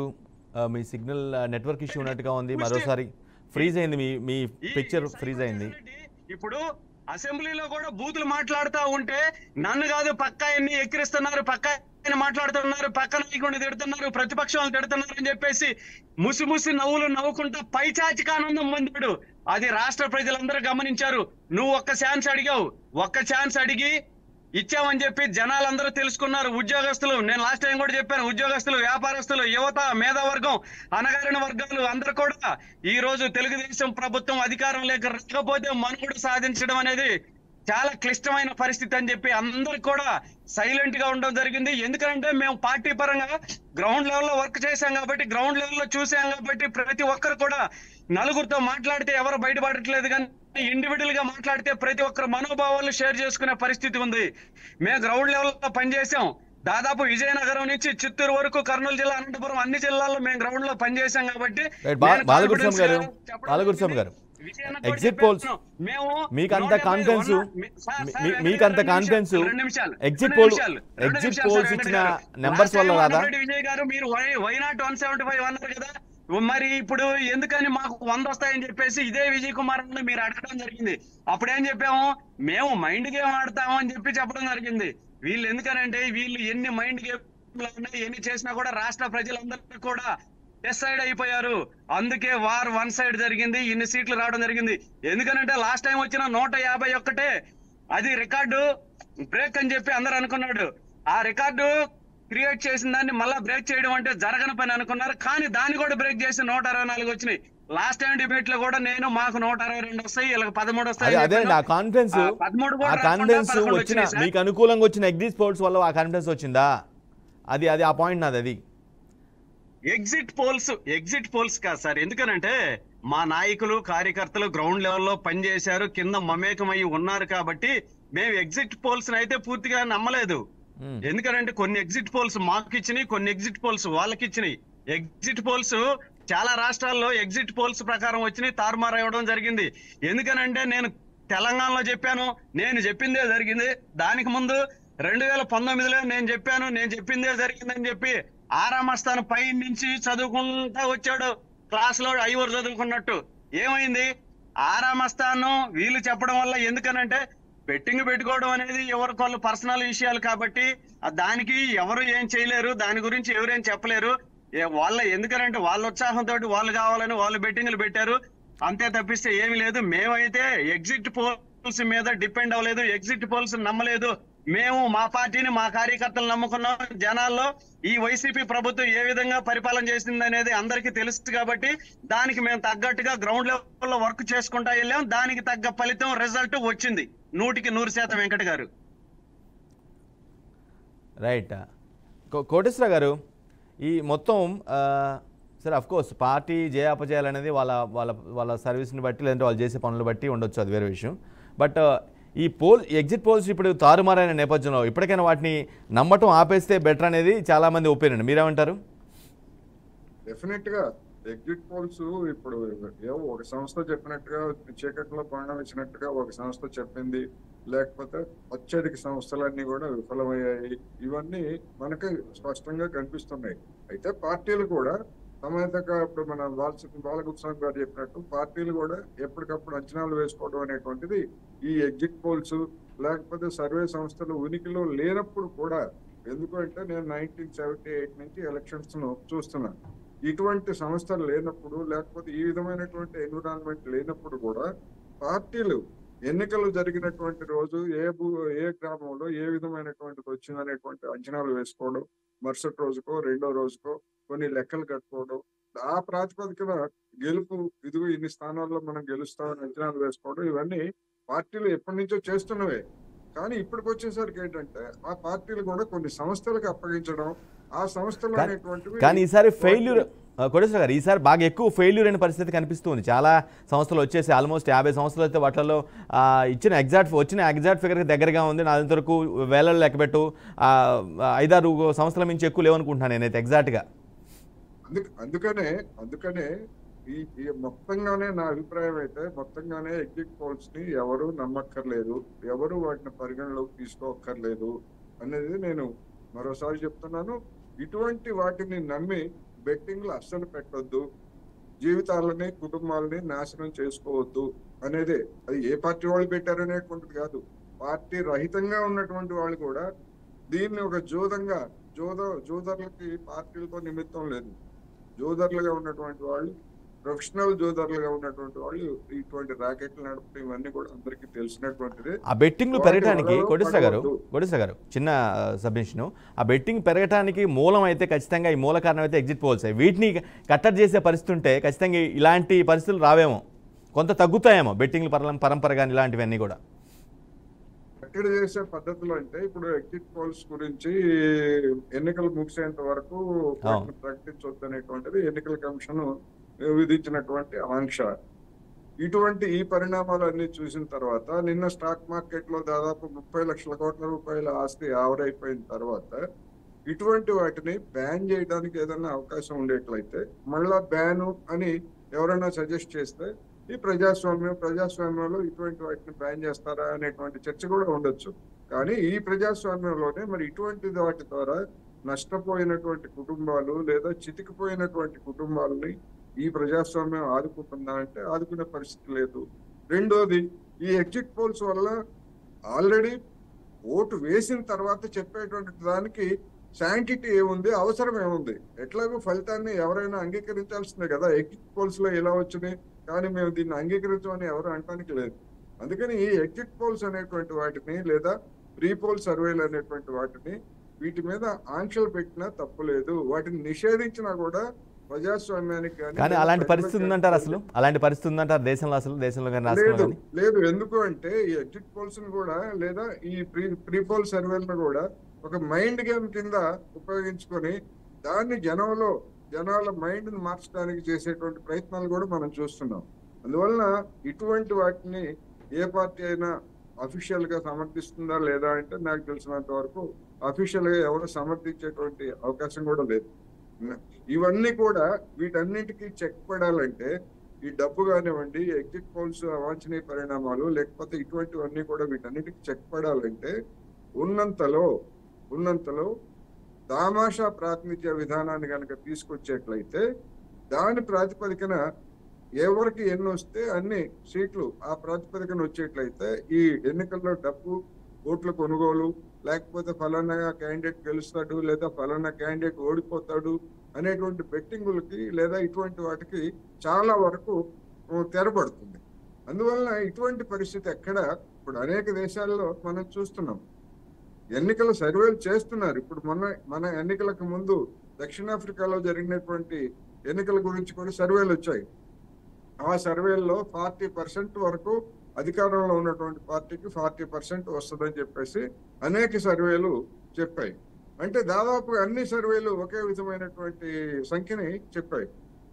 మీ సిగ్నల్ నెట్వర్క్ ఇష్యూ ఉన్నట్టుగా ఉంది. మరోసారి ఫ్రీజ్ అయింది, మీ పిక్చర్ ఫ్రీజ్ అయింది. ఇప్పుడు అసెంబ్లీలో కూడా బూతులు మాట్లాడుతూ ఉంటే నన్ను కాదు పక్కా ఎన్ని ఎక్కిరిస్తున్నారు, పక్కా మాట్లాడుతున్నారు, పక్క నాయకుడిని తిడుతున్నారు, ప్రతిపక్షాలను తిడుతున్నారు అని చెప్పేసి ముసి నవ్వులు నవ్వుకుంటా పైచాచికానందం పొందాడు. అది రాష్ట్ర ప్రజలందరూ గమనించారు. నువ్వు ఒక్క ఛాన్స్ అడిగావు, ఒక్క ఛాన్స్ అడిగి ఇచ్చామని చెప్పి జనాలందరూ తెలుసుకున్నారు. ఉద్యోగస్తులు, నేను లాస్ట్ టైం కూడా చెప్పాను, ఉద్యోగస్తులు, వ్యాపారస్తులు, యువత, మేధావర్గం, అణగారిన వర్గాలు అందరూ కూడా ఈ రోజు తెలుగుదేశం ప్రభుత్వం అధికారం రాకపోతే మనుగడ సాధించడం అనేది చాలా క్లిష్టమైన పరిస్థితి అని చెప్పి అందరు కూడా సైలెంట్ గా ఉండడం జరిగింది. ఎందుకంటే మేము పార్టీ పరంగా గ్రౌండ్ లెవెల్లో వర్క్ చేశాం కాబట్టి, గ్రౌండ్ లెవెల్లో చూసాం కాబట్టి ప్రతి ఒక్కరు కూడా నలుగురితో మాట్లాడితే ఎవరు బయటపడట్లేదు, కానీ ఇండివిజువల్ గా మాట్లాడితే ప్రతి ఒక్కరు మనోభావాలు షేర్ చేసుకునే పరిస్థితి ఉంది. మేము గ్రౌండ్ లెవెల్లో పనిచేసాం. దాదాపు విజయనగరం నుంచి చిత్తూరు వరకు, కర్నూలు జిల్లా, అనంతపురం అన్ని జిల్లాల్లో మేము గ్రౌండ్ లో పనిచేసాం కాబట్టి బాలగురుస్వామి గారు ఎగ్జిట్ పోల్స్ మీకంత కాన్ఫిడెన్స్ ఎగ్జిట్ పోల్స్ ఇచ్చిన నెంబర్స్ వల్ల రాదా? విజయ్ గారు మీరు వైనాట్ 175 అన్నారు కదా, మరి ఇప్పుడు ఎందుకని మాకు 100 వస్తాయని చెప్పేసి ఇదే విజయ్ కుమార్ అని మీరు అడగడం జరిగింది. అప్పుడేం చెప్పాము, మేము మైండ్ గేమ్ ఆడతాము అని చెప్పి చెప్పడం జరిగింది. వీళ్ళు ఎందుకనంటే వీళ్ళు ఎన్ని మైండ్ గేమ్లు ఉన్నాయి, ఎన్ని చేసినా కూడా రాష్ట్ర ప్రజలందరూ కూడా డిసైడ్ అయిపోయారు. అందుకే వార్ 1 సైడ్ జరిగింది, ఇన్ని సీట్లు రావడం జరిగింది. ఎందుకనంటే లాస్ట్ టైం వచ్చిన 151 అది రికార్డు బ్రేక్ అని చెప్పి అందరు అనుకున్నాడు. ఆ రికార్డు క్రియేట్ చేసిన దాన్ని మళ్ళా బ్రేక్ చేయడం అంటే జరగని పని అనుకున్నారు. కానీ దాన్ని కూడా బ్రేక్ చేసి 124 వచ్చినాయి. లాస్ట్ టైం డిబేట్ లో కూడా నేను మాకు 122 వస్తాయి, వీళ్ళకి 13 వస్తాయి. అదే నా కాన్ఫిడెన్స్. ఆ కాన్ఫిడెన్స్ వచ్చిన మీకు అనుకూలంగా వచ్చిన ఎగ్జిట్ పోల్స్ వల్ల ఆ కాన్ఫిడెన్స్ వచ్చిందా? అది ఆ పాయింట్ నాది. అది ఎగ్జిట్ పోల్స్ కాదు సార్. ఎందుకనంటే మా నాయకులు, కార్యకర్తలు గ్రౌండ్ లెవెల్లో పనిచేశారు, కింద మమేకమయ్యి ఉన్నారు కాబట్టి మేము ఎగ్జిట్ పోల్స్ అయితే పూర్తిగా నమ్మలేదు. ఎందుకంటే కొన్ని ఎగ్జిట్ పోల్స్ మాకు ఇచ్చినాయి, కొన్ని ఎగ్జిట్ పోల్స్ వాళ్ళకి ఇచ్చినాయి. ఎగ్జిట్ పోల్స్ చాలా రాష్ట్రాల్లో ఎగ్జిట్ పోల్స్ ప్రకారం వచ్చినాయి, తారుమారు అవ్వడం జరిగింది. ఎందుకనంటే నేను తెలంగాణలో చెప్పాను, నేను చెప్పిందే జరిగింది. దానికి ముందు 2019లో నేను చెప్పిందే జరిగిందని చెప్పి ఆరామస్థానం పై నుంచి చదువుకుంటా వచ్చాడు, క్లాస్ లో 5 చదువుకున్నట్టు. ఏమైంది, ఆరామస్థానం వీళ్ళు చెప్పడం వల్ల, ఎందుకనంటే బెట్టింగ్ పెట్టుకోవడం అనేది ఎవరికొళ్ళు పర్సనల్ విషయాలు కాబట్టి దానికి ఎవరు ఏం చేయలేరు, దాని గురించి ఎవరేం చెప్పలేరు. ఎందుకనంటే వాళ్ళ ఉత్సాహంతో వాళ్ళు కావాలని వాళ్ళు బెట్టింగ్లు పెట్టారు, అంతే తప్పిస్తే ఏమి లేదు. మేమైతే ఎగ్జిట్ పోల్స్ మీద డిపెండ్ అవ్వలేదు, ఎగ్జిట్ పోల్స్ నమ్మలేదు. మేము మా పార్టీని, మా కార్యకర్తలు నమ్ముకున్నాం. జనాల్లో ఈ వైసీపీ ప్రభుత్వం ఏ విధంగా పరిపాలన చేసింది అనేది అందరికీ తెలుసు కాబట్టి దానికి మేము తగ్గట్టుగా గ్రౌండ్ లెవెల్లో వర్క్ చేసుకుంటా వెళ్ళాం. దానికి తగ్గ ఫలితం, రిజల్ట్ వచ్చింది 100% వెంకట గారు. రైట్. కోటేశ్వర గారు, ఈ మొత్తం సరే అఫ్ కోర్స్ పార్టీ జయాపజయాలు అనేది వాళ్ళ సర్వీస్ని బట్టి, లేదంటే వాళ్ళు చేసే పనులు బట్టి ఉండొచ్చు, అది వేరే విషయం. బట్ ఈ ఎగ్జిట్ పోల్స్ ఇప్పుడు తారుమారైన నేపథ్యంలో ఇప్పటికైనా వాటిని నమ్మటం ఆపేస్తే బెటర్ అనేది చాలామంది ఒపీనియన్. మీరేమంటారు? డెఫినెట్ గా ఎగ్జిట్ పోల్స్ ఇప్పుడు ఏవో ఒక సంస్థ చెప్పినట్టుగా చీకట్లో బాణం ఇచ్చినట్టుగా ఒక సంస్థ చెప్పింది, లేకపోతే అత్యధిక సంస్థలన్నీ కూడా విఫలమయ్యాయి, ఇవన్నీ మనకి స్పష్టంగా కనిపిస్తున్నాయి. అయితే పార్టీలు కూడా సమేతంగా ఇప్పుడు మన బాలగుప్స్వామి గారు చెప్పినట్టు పార్టీలు కూడా ఎప్పటికప్పుడు అంచనాలు వేసుకోవడం అనేటువంటిది ఈ ఎగ్జిట్ పోల్స్ లేకపోతే సర్వే సంస్థలు ఉనికిలో లేనప్పుడు కూడా, ఎందుకంటే నేను 1978 నుంచి ఎలక్షన్స్ ను చూస్తున్నాను. ఇటువంటి సంస్థలు లేనప్పుడు లేకపోతే ఈ విధమైనటువంటి ఎన్విరాన్మెంట్ లేనప్పుడు కూడా పార్టీలు ఎన్నికలు జరిగినటువంటి రోజు ఏ గ్రామంలో ఏ విధమైనటువంటిది వచ్చిందనేటువంటి అంచనాలు వేసుకోవడం, మరుసటి రోజుకో రెండో రోజుకో కొన్ని లెక్కలు కట్టుకోవడం, ఆ ప్రాతిపదికన గెలుపు ఇదిగో ఇన్ని స్థానాల్లో మనం గెలుస్తామని అంచనాలు వేసుకోవడం, ఇవన్నీ పార్టీలు ఎప్పటి నుంచో చేస్తున్నవే. కానీ ఇప్పటికి వచ్చేసరికి ఏంటంటే ఆ పార్టీలు కూడా కొన్ని సంస్థలకు అప్పగించడం, ఆ సంస్థలు అనేటువంటివి కానీ ఈసారి ఫెయిల్యూర్ కోటేశ్వర గారు ఈసారి బాగా ఎక్కువ ఫెయిల్యూర్ అయిన పరిస్థితి కనిపిస్తుంది. చాలా సంస్థలు వచ్చేసి ఆల్మోస్ట్ 50 సంస్థలు అయితే వాటిలో వచ్చిన ఎగ్జాక్ట్ ఫిగర్కి దగ్గరగా ఉంది. నా అంతవరకు వేలలో లెక్కబెట్టు 5-6 సంస్థల మించి ఎక్కువ లేవనుకుంటున్నాను నేనైతే ఎగ్జాక్ట్గా. అందుకనే ఈ మొత్తంగానే నా అభిప్రాయం అయితే మొత్తంగానే ఎగ్జిట్ పోల్స్ ని ఎవరు నమ్మక్కర్లేదు, ఎవరు వాటిని పరిగణలోకి తీసుకోక్కర్లేదు అనేది నేను మరోసారి చెప్తున్నాను. ఇటువంటి వాటిని నమ్మి బెట్టింగ్లు అస్సలు పెట్టొద్దు, జీవితాలని కుటుంబాలని నాశనం చేసుకోవద్దు అనేదే. అది ఏ పార్టీ వాళ్ళు పెట్టారనేటువంటిది కాదు, పార్టీ రహితంగా ఉన్నటువంటి వాళ్ళు కూడా దీన్ని ఒక జోదర్లకి పార్టీలతో నిమిత్తం లేదు. జోదర్లుగా ఉన్నటువంటి వాళ్ళు, ప్రొఫెషనల్ జోదర్లుగా ఉన్నటువంటి వాళ్ళు ఇటువంటి ర్యాకెట్లు నడపడం ఇవన్నీ కూడా అందరికీ తెలిసినటువంటిది. ఆ బెట్టింగ్లు పెరగటానికి కోటేశ్వర గారు చిన్న సబ్మిషన్, ఆ బెట్టింగ్ పెరగటానికి మూలం అయితే ఖచ్చితంగా ఈ మూల కారణం అయితే ఎగ్జిట్ పోల్స్. వీటిని కట్టడి చేసే పరిస్థితి ఉంటే ఖచ్చితంగా ఇలాంటి పరిస్థితులు రావేమో, కొంత తగ్గుతాయేమో బెట్టింగ్లు పరంపర కానీ ఇలాంటివన్నీ కూడా. కట్టడి చేసే పద్ధతులు అంటే ఇప్పుడు ఎగ్జిట్ పోల్స్ గురించి ఎన్నికలు ముగిసేంత వరకు ప్రకటించవద్దు అనేటువంటిది ఎన్నికల కమిషన్ విధించినటువంటి ఆంక్ష. ఇటువంటి ఈ పరిణామాలన్నీ చూసిన తర్వాత నిన్న స్టాక్ మార్కెట్ లో దాదాపు 30 లక్షల కోట్ల రూపాయల ఆస్తి ఆవిరైపోయిన తర్వాత ఇటువంటి వాటిని బ్యాన్ చేయడానికి ఏదైనా అవకాశం ఉండేట్లయితే, మళ్ళా బ్యాను అని ఎవరైనా సజెస్ట్ చేస్తే ఈ ప్రజాస్వామ్యంలో ఇటువంటి వాటిని బ్యాన్ చేస్తారా అనేటువంటి చర్చ కూడా ఉండొచ్చు. కానీ ఈ ప్రజాస్వామ్యంలోనే మరి ఇటువంటి వాటి ద్వారా నష్టపోయినటువంటి కుటుంబాలు లేదా చితికిపోయినటువంటి కుటుంబాలని ఈ ప్రజాస్వామ్యం ఆదుకుంటుందా అంటే ఆదుకునే పరిస్థితి లేదు. రెండోది, ఈ ఎగ్జిట్ పోల్స్ వల్ల ఆల్రెడీ ఓటు వేసిన తర్వాత చెప్పేటువంటి దానికి శాంటిటీ ఏముంది, అవసరం ఏముంది? ఎట్లాగో ఫలితాన్ని ఎవరైనా అంగీకరించాల్సిందే కదా. ఎగ్జిట్ పోల్స్ లో ఎలా వచ్చినాయి కానీ మేము దీన్ని అంగీకరించమని ఎవరు అనటానికి లేదు. అందుకని ఈ ఎగ్జిట్ పోల్స్ అనేటువంటి వాటిని లేదా ప్రీ పోల్ సర్వేలు అనేటువంటి వాటిని వీటి మీద ఆంక్షలు పెట్టినా తప్పులేదు, వాటిని నిషేధించినా కూడా ప్రజాస్వామ్యానికి కానీ అలాంటి పరిస్థితి ఉందంటారు? అసలు అలాంటి పరిస్థితి ఉందంటారు దేశంలో కానీ? లేదు. ఎందుకు అంటే ఈ ఎగ్జిట్ పోల్స్ కూడా లేదా ఈ ప్రీ పోల్ సర్వేలను కూడా ఒక మైండ్ గేమ్ కింద ఉపయోగించుకొని దాన్ని జనాల మైండ్ ని మార్చడానికి చేసేటువంటి ప్రయత్నాలు కూడా మనం చూస్తున్నాం. అందువలన ఇటువంటి వాటిని ఏ పార్టీ అయినా అఫీషియల్ గా సమర్థిస్తుందా లేదా అంటే నాకు తెలిసినంత వరకు అఫీషియల్ గా ఎవరు సమర్థించేటువంటి అవకాశం కూడా లేదు. ఇవన్నీ కూడా వీటన్నిటికీ చెక్ పడాలంటే ఈ డబ్బు కానివ్వండి, ఎగ్జిట్ పోల్స్ అవాంఛనీయ పరిణామాలు, లేకపోతే ఇటువంటివన్నీ కూడా వీటన్నిటికీ చెక్ పడాలంటే ఉన్నంతలో దామాషా ప్రాతినిధ్య విధానాన్ని కనుక తీసుకొచ్చేట్లయితే దాని ప్రాతిపదికన ఎవరికి ఎన్ని వస్తే అన్ని సీట్లు ఆ ప్రాతిపదికన వచ్చేట్లయితే ఈ ఎన్నికల్లో డబ్బు, ఓట్ల కొనుగోలు, లేకపోతే ఫలానా క్యాండిడేట్ గెలుస్తాడు లేదా ఫలానా క్యాండిడేట్ ఓడిపోతాడు అనేటువంటి బెట్టింగులకి లేదా ఇటువంటి వాటికి చాలా వరకు తెరపడుతుంది. అందువలన ఇటువంటి పరిస్థితి ఇప్పుడు అనేక దేశాల్లో మనం చూస్తున్నాం. ఎన్నికల సర్వేలు చేస్తున్నారు. ఇప్పుడు మన ఎన్నికలకు ముందు దక్షిణాఫ్రికాలో జరిగినటువంటి ఎన్నికల గురించి కూడా సర్వేలు వచ్చాయి. ఆ సర్వేల్లో 40% వరకు అధికారంలో ఉన్నటువంటి పార్టీకి 40% వస్తుందని చెప్పేసి అనేక సర్వేలు చెప్పాయి. అంటే దాదాపు అన్ని సర్వేలు ఒకే విధమైనటువంటి సంఖ్యని చెప్పాయి.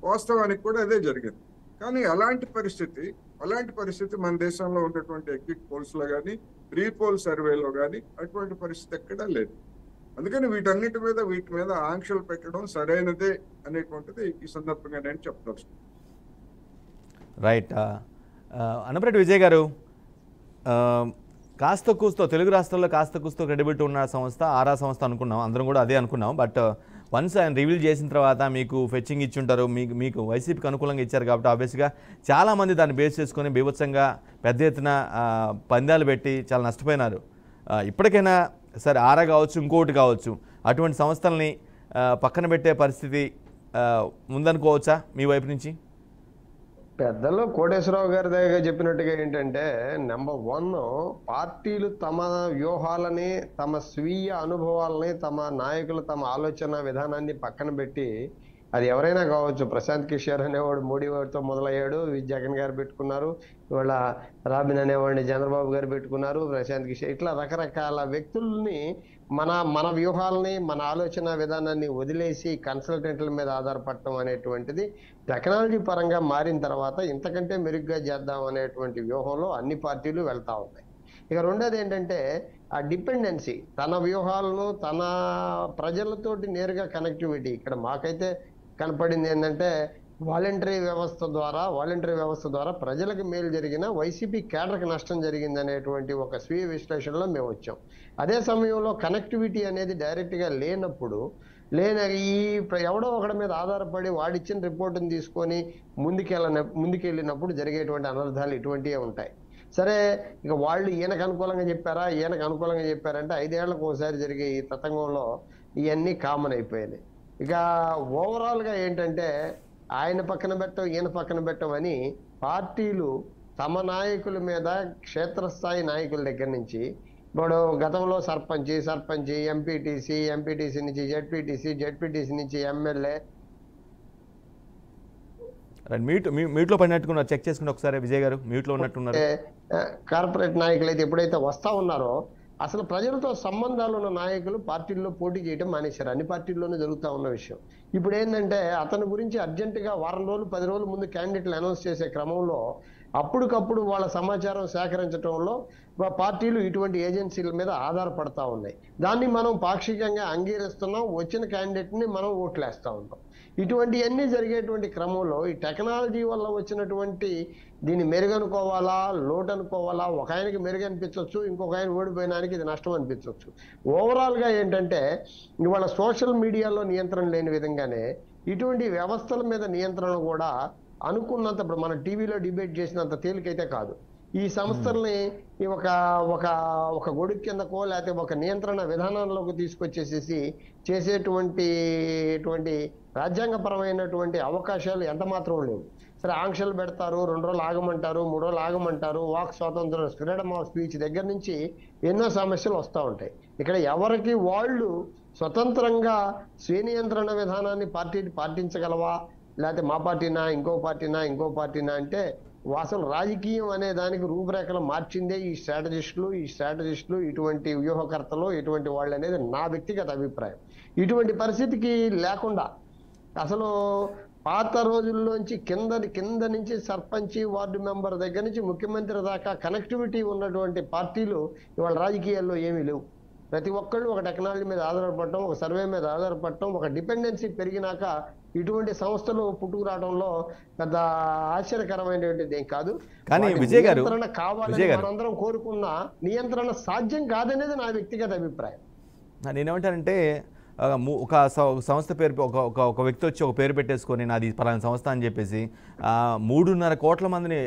వాస్తవానికి కూడా అదే జరిగింది. కానీ అలాంటి పరిస్థితి మన దేశంలో ఉన్నటువంటి ఎగ్జిట్ పోల్స్ లో కానీ ప్రీ పోల్ సర్వేలో కానీ అటువంటి పరిస్థితి ఎక్కడా లేదు. అందుకని వీటి మీద ఆంక్షలు పెట్టడం సరైనదే అనేటువంటిది ఈ సందర్భంగా నేను చెప్పదలుచుకున్నాను. రైట్. అన్నపరెడ్డి విజయ్ గారు, కాస్త కూస్తో తెలుగు రాష్ట్రాల్లో కాస్త కూస్తో క్రెడిబిలిటీ ఉన్న సంస్థ ఆరా సంస్థ అనుకున్నాం, అందరం కూడా అదే అనుకున్నాం. బట్ వన్స్ ఆయన రివీల్ చేసిన తర్వాత మీకు ఫెచ్చింగ్ ఇచ్చి ఉంటారు, మీకు వైసీపీకి అనుకూలంగా ఇచ్చారు కాబట్టి ఆబ్వియస్గా చాలామంది దాన్ని బేస్ చేసుకొని బీభత్సంగా పెద్ద ఎత్తున పందాలు పెట్టి చాలా నష్టపోయినారు. ఇప్పటికైనా సరే ఆరా కావచ్చు ఇంకోటి కావచ్చు అటువంటి సంస్థల్ని పక్కన పెట్టే పరిస్థితి ఉందనుకోవచ్చా మీ వైపు నుంచి? పెద్దలు కోటేశ్వరరావు గారి దగ్గర చెప్పినట్టుగా ఏంటంటే, నెంబర్ 1 పార్టీలు తమ వ్యూహాలని, తమ స్వీయ అనుభవాలని, తమ నాయకులు తమ ఆలోచన విధానాన్ని పక్కన పెట్టి, అది ఎవరైనా కావచ్చు, ప్రశాంత్ కిషోర్ అనేవాడు మోడీ వాడితో మొదలయ్యాడు, జగన్ గారు పెట్టుకున్నారు, ఇవాళ రాబిన్ అనేవాడిని చంద్రబాబు గారు పెట్టుకున్నారు, ప్రశాంత్ కిషోర్, ఇట్లా రకరకాల వ్యక్తుల్ని మన వ్యూహాలని మన ఆలోచన విధానాన్ని వదిలేసి కన్సల్టెంట్ల మీద ఆధారపడటం అనేటువంటిది టెక్నాలజీ పరంగా మారిన తర్వాత ఇంతకంటే మెరుగ్గా చేద్దాం అనేటువంటి వ్యూహంలో అన్ని పార్టీలు వెళ్తా ఉన్నాయి. ఇక రెండోది ఏంటంటే ఆ డిపెండెన్సీ, తన వ్యూహాలను తన ప్రజలతోటి నేరుగా కనెక్టివిటీ. ఇక్కడ మాకైతే కనపడింది ఏంటంటే వాలంటరీ వ్యవస్థ ద్వారా ప్రజలకు మేలు జరిగిన వైసీపీ కేడర్కి నష్టం జరిగింది అనేటువంటి ఒక స్వీయ విశ్లేషణలో మేము వచ్చాం. అదే సమయంలో కనెక్టివిటీ అనేది డైరెక్ట్గా లేనప్పుడు ఎవడో ఒకటి మీద ఆధారపడి వాడిచ్చిన రిపోర్టుని తీసుకొని ముందుకెళ్ళినప్పుడు జరిగేటువంటి అనర్థాలు ఇటువంటివే ఉంటాయి. సరే, ఇక వాళ్ళు ఈయనకు అనుకూలంగా చెప్పారంటే 5 ఏళ్లకు ఒకసారి జరిగే ఈ తతంగంలో ఇవన్నీ కామన్ అయిపోయాయి. ఇక ఓవరాల్గా ఏంటంటే ఆయన పక్కన పెట్టం ఈయన పక్కన పెట్టం అని పార్టీలు తమ నాయకుల మీద, క్షేత్రస్థాయి నాయకుల దగ్గర నుంచి, ఇప్పుడు గతంలో సర్పంచ్ ఎంపీటీసీ నుంచి జెడ్పీటీసీ నుంచి ఎమ్మెల్యే. మ్యూట్లో పడినట్టుకున్నారు, చెక్ చేసుకుని ఒకసారి విజయ్ గారు, మ్యూట్లో ఉన్నట్టున్నారు. కార్పొరేట్ నాయకులు అయితే ఎప్పుడైతే వస్తా ఉన్నారో అసలు ప్రజలతో సంబంధాలు ఉన్న నాయకులు పార్టీల్లో పోటీ చేయడం మానేశారు. అన్ని పార్టీల్లోనూ జరుగుతూ ఉన్న విషయం. ఇప్పుడు ఏంటంటే అతని గురించి అర్జెంటుగా 1 వారం రోజులు 10 రోజుల ముందు క్యాండిడేట్లు అనౌన్స్ చేసే క్రమంలో అప్పటికప్పుడు వాళ్ళ సమాచారం సేకరించడంలో పార్టీలు ఇటువంటి ఏజెన్సీల మీద ఆధారపడతా ఉన్నాయి. దాన్ని మనం పాక్షికంగా అంగీకరిస్తున్నాం, వచ్చిన క్యాండిడేట్ని మనం ఓట్లేస్తూ ఉంటాం. ఇటువంటివన్నీ జరిగేటువంటి క్రమంలో ఈ టెక్నాలజీ వల్ల వచ్చినటువంటి దీన్ని మెరుగనుకోవాలా, లోటు అనుకోవాలా, ఒక ఆయనకి మెరుగు అనిపించవచ్చు, ఇంకొక ఆయన ఓడిపోయినానికి ఇది నష్టం అనిపించవచ్చు. ఓవరాల్గా ఏంటంటే ఇవాళ సోషల్ మీడియాలో నియంత్రణ లేని విధంగానే ఇటువంటి వ్యవస్థల మీద నియంత్రణ కూడా అనుకున్నంత, ఇప్పుడు మన టీవీలో డిబేట్ చేసినంత తేలికైతే కాదు. ఈ సంస్థల్ని ఒక గొడుగు కిందకో లేకపోతే ఒక నియంత్రణ విధానంలోకి తీసుకొచ్చేసేసి చేసేటువంటి రాజ్యాంగపరమైనటువంటి అవకాశాలు ఎంత మాత్రం లేవు. సరే, ఆంక్షలు పెడతారు, 2 రోజులు ఆగమంటారు, 3 రోజులు ఆగమంటారు, వాక్ స్వాతంత్రం, ఫ్రీడమ్ ఆఫ్ స్పీచ్ దగ్గర నుంచి ఎన్నో సమస్యలు వస్తూ ఉంటాయి. ఇక్కడ ఎవరికి వాళ్ళు స్వతంత్రంగా స్వీయ నియంత్రణ విధానాన్ని పాటించగలవా, లేకపోతే మా పార్టీనా ఇంకో పార్టీనా అంటే అసలు రాజకీయం అనే దానికి రూపురేఖలు మార్చిందే ఈ స్ట్రాటజిస్టులు, ఇటువంటి వ్యూహకర్తలు, ఇటువంటి వాళ్ళు అనేది నా వ్యక్తిగత అభిప్రాయం. ఇటువంటి పరిస్థితికి లేకుండా అసలు పాత రోజుల్లోంచి కింద నుంచి సర్పంచి, వార్డు మెంబర్ దగ్గర నుంచి ముఖ్యమంత్రి దాకా కనెక్టివిటీ ఉన్నటువంటి పార్టీలు ఇవాళ రాజకీయాల్లో ఏమీ లేవు. ప్రతి ఒక్కళ్ళు ఒక టెక్నాలజీ మీద ఆధారపడటం, ఒక సర్వే మీద ఆధారపడటం, ఒక డిపెండెన్సీ పెరిగినాక ఇటువంటి సంస్థలు పుట్టుకురావడంలో పెద్ద ఆశ్చర్యకరమైనటువంటిది ఏం కాదు. కానీ విజయ్ గారు, కావాలని మనందరం కోరుకున్న నియంత్రణ సాధ్యం కాదనేది నా వ్యక్తిగత అభిప్రాయం. నేనేమంటానంటే ఒక సంస్థ పేరు ఒక వ్యక్తి వచ్చి ఒక పేరు పెట్టేసుకొని నాది పలానా సంస్థ అని చెప్పేసి 3.5 కోట్ల మందిని,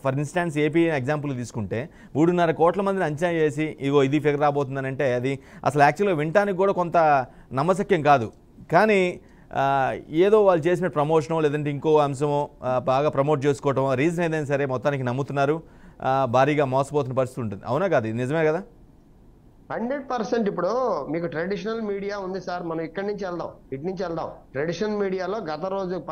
ఫర్ ఇన్స్టాన్స్ ఏపీ ఎగ్జాంపుల్ తీసుకుంటే 3.5 కోట్ల మందిని అంచనా చేసి ఇగో ఇది ఫిగర్ రాబోతుందని అంటే అది అసలు యాక్చువల్గా వినటానికి కూడా కొంత నమ్మశక్యం కాదు. కానీ ఏదో వాళ్ళు చేసిన ప్రమోషనో లేదంటే ఇంకో అంశమో బాగా ప్రమోట్ చేసుకోవటం, రీజన్ ఏదైనా సరే మొత్తానికి నమ్ముతున్నారు, భారీగా మోసపోతున్న పరిస్థితి ఉంటుంది. అవునా కాదు? ఇది నిజమే కదా? 100%. ఇప్పుడు మీకు ట్రెడిషనల్ మీడియా ఉంది సార్, మనం ఇటు నుంచి వెళ్దాం. ట్రెడిషనల్ మీడియాలో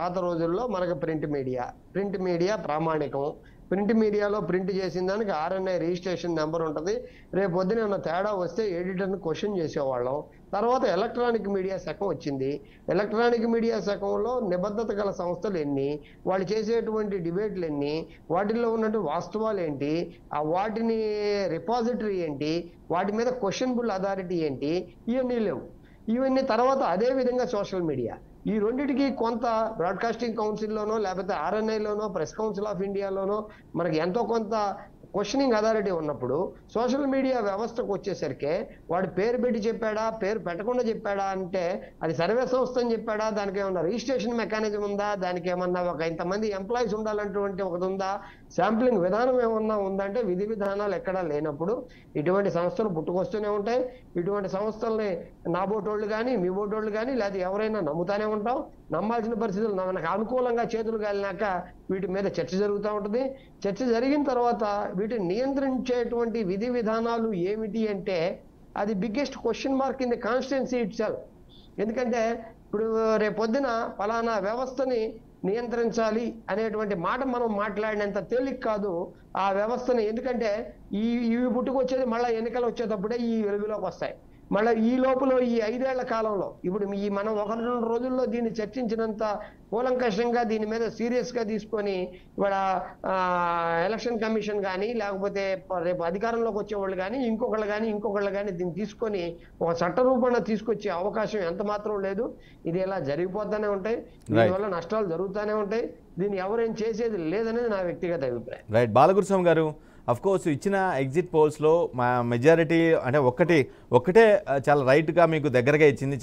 పాత రోజుల్లో మనకు ప్రింట్ మీడియా ప్రామాణికం. ప్రింట్ మీడియాలో ప్రింట్ చేసిన దానికి RNI రిజిస్ట్రేషన్ నెంబర్ ఉంటుంది. రేపు పొద్దున ఏమన్నా తేడా వస్తే ఎడిటర్ని క్వశ్చన్ చేసేవాళ్ళం. తర్వాత ఎలక్ట్రానిక్ మీడియా శకం వచ్చింది. ఎలక్ట్రానిక్ మీడియా శకంలో నిబద్ధత గల సంస్థలు ఎన్ని, వాళ్ళు చేసేటువంటి డిబేట్లు ఎన్ని, వాటిల్లో ఉన్నటువంటి వాస్తవాలు ఏంటి, వాటిని రిపాజిటరీ ఏంటి, వాటి మీద క్వశ్చనబుల్ అథారిటీ ఏంటి, ఇవన్నీ లేవు. ఇవన్నీ తర్వాత అదే విధంగా సోషల్ మీడియా, ఈ రెండిటికి కొంత బ్రాడ్కాస్టింగ్ కౌన్సిల్లోనో లేకపోతే ఆర్ఎన్ఐలోనో ప్రెస్ కౌన్సిల్ ఆఫ్ ఇండియాలోనో మనకి ఎంతో కొంత క్వశ్చనింగ్ అథారిటీ ఉన్నప్పుడు సోషల్ మీడియా వ్యవస్థకు వచ్చేసరికి వాడు పేరు పెట్టి చెప్పాడా, పేరు పెట్టకుండా చెప్పాడా అంటే అది సర్వే సంస్థ అని చెప్పాడా, దానికి ఏమన్నా రిజిస్ట్రేషన్ మెకానిజం ఉందా, దానికి ఏమన్నా ఒక ఇంతమంది ఎంప్లాయీస్ ఉండాలంటే ఒకటి ఉందా, శాంప్లింగ్ విధానం ఏమన్నా ఉందంటే విధి విధానాలు ఎక్కడా లేనప్పుడు ఇటువంటి సంస్థలు పుట్టుకొస్తూనే ఉంటాయి. ఇటువంటి సంస్థల్ని నా బోటోళ్ళు కానీ మీ బోటోళ్ళు కానీ లేదా ఎవరైనా నమ్ముతానే ఉంటాం. నమ్మాల్సిన పరిస్థితులు మనకు అనుకూలంగా చేతులు కాలినాక వీటి మీద చర్చ జరుగుతూ ఉంటుంది. చర్చ జరిగిన తర్వాత వీటిని నియంత్రించేటువంటి విధి విధానాలు ఏమిటి అంటే అది biggest question mark in the constituency it self. ఎందుకంటే ఇప్పుడు రేపొద్దున ఫలానా వ్యవస్థని నియంత్రించాలి అనేటువంటి మాట మనం మాట్లాడినంత తేలిక కాదు ఆ వ్యవస్థని. ఎందుకంటే ఇవి పుట్టుకొచ్చేది మళ్ళీ ఎన్నికలు వచ్చేటప్పుడే ఈ వెలుగులోకి వస్తాయి. మళ్ళీ ఈ లోపల ఈ 5 ఏళ్ల కాలంలో ఇప్పుడు మనం 1-2 రోజుల్లో దీన్ని చర్చించినంత కూలంకషంగా దీని మీద సీరియస్ గా తీసుకొని ఇవాళ ఎలక్షన్ కమిషన్ కానీ లేకపోతే రేపు అధికారంలోకి వచ్చేవాళ్ళు కానీ ఇంకొకళ్ళు కానీ దీన్ని తీసుకొని ఒక చట్ట రూపంలో తీసుకొచ్చే అవకాశం ఎంత మాత్రం లేదు. ఇది ఇలా జరిగిపోతూనే ఉంటాయి, దీనివల్ల నష్టాలు జరుగుతూనే ఉంటాయి. దీన్ని ఎవరేం చేసేది లేదనేది నా వ్యక్తిగత అభిప్రాయం. రైట్. బాలగురుస్వామి గారు, అఫ్ కోర్స్ ఇచ్చిన ఎగ్జిట్ పోల్స్లో మా మెజారిటీ అంటే ఒక్కటే చాలా రైట్గా మీకు దగ్గరగా ఇచ్చింది,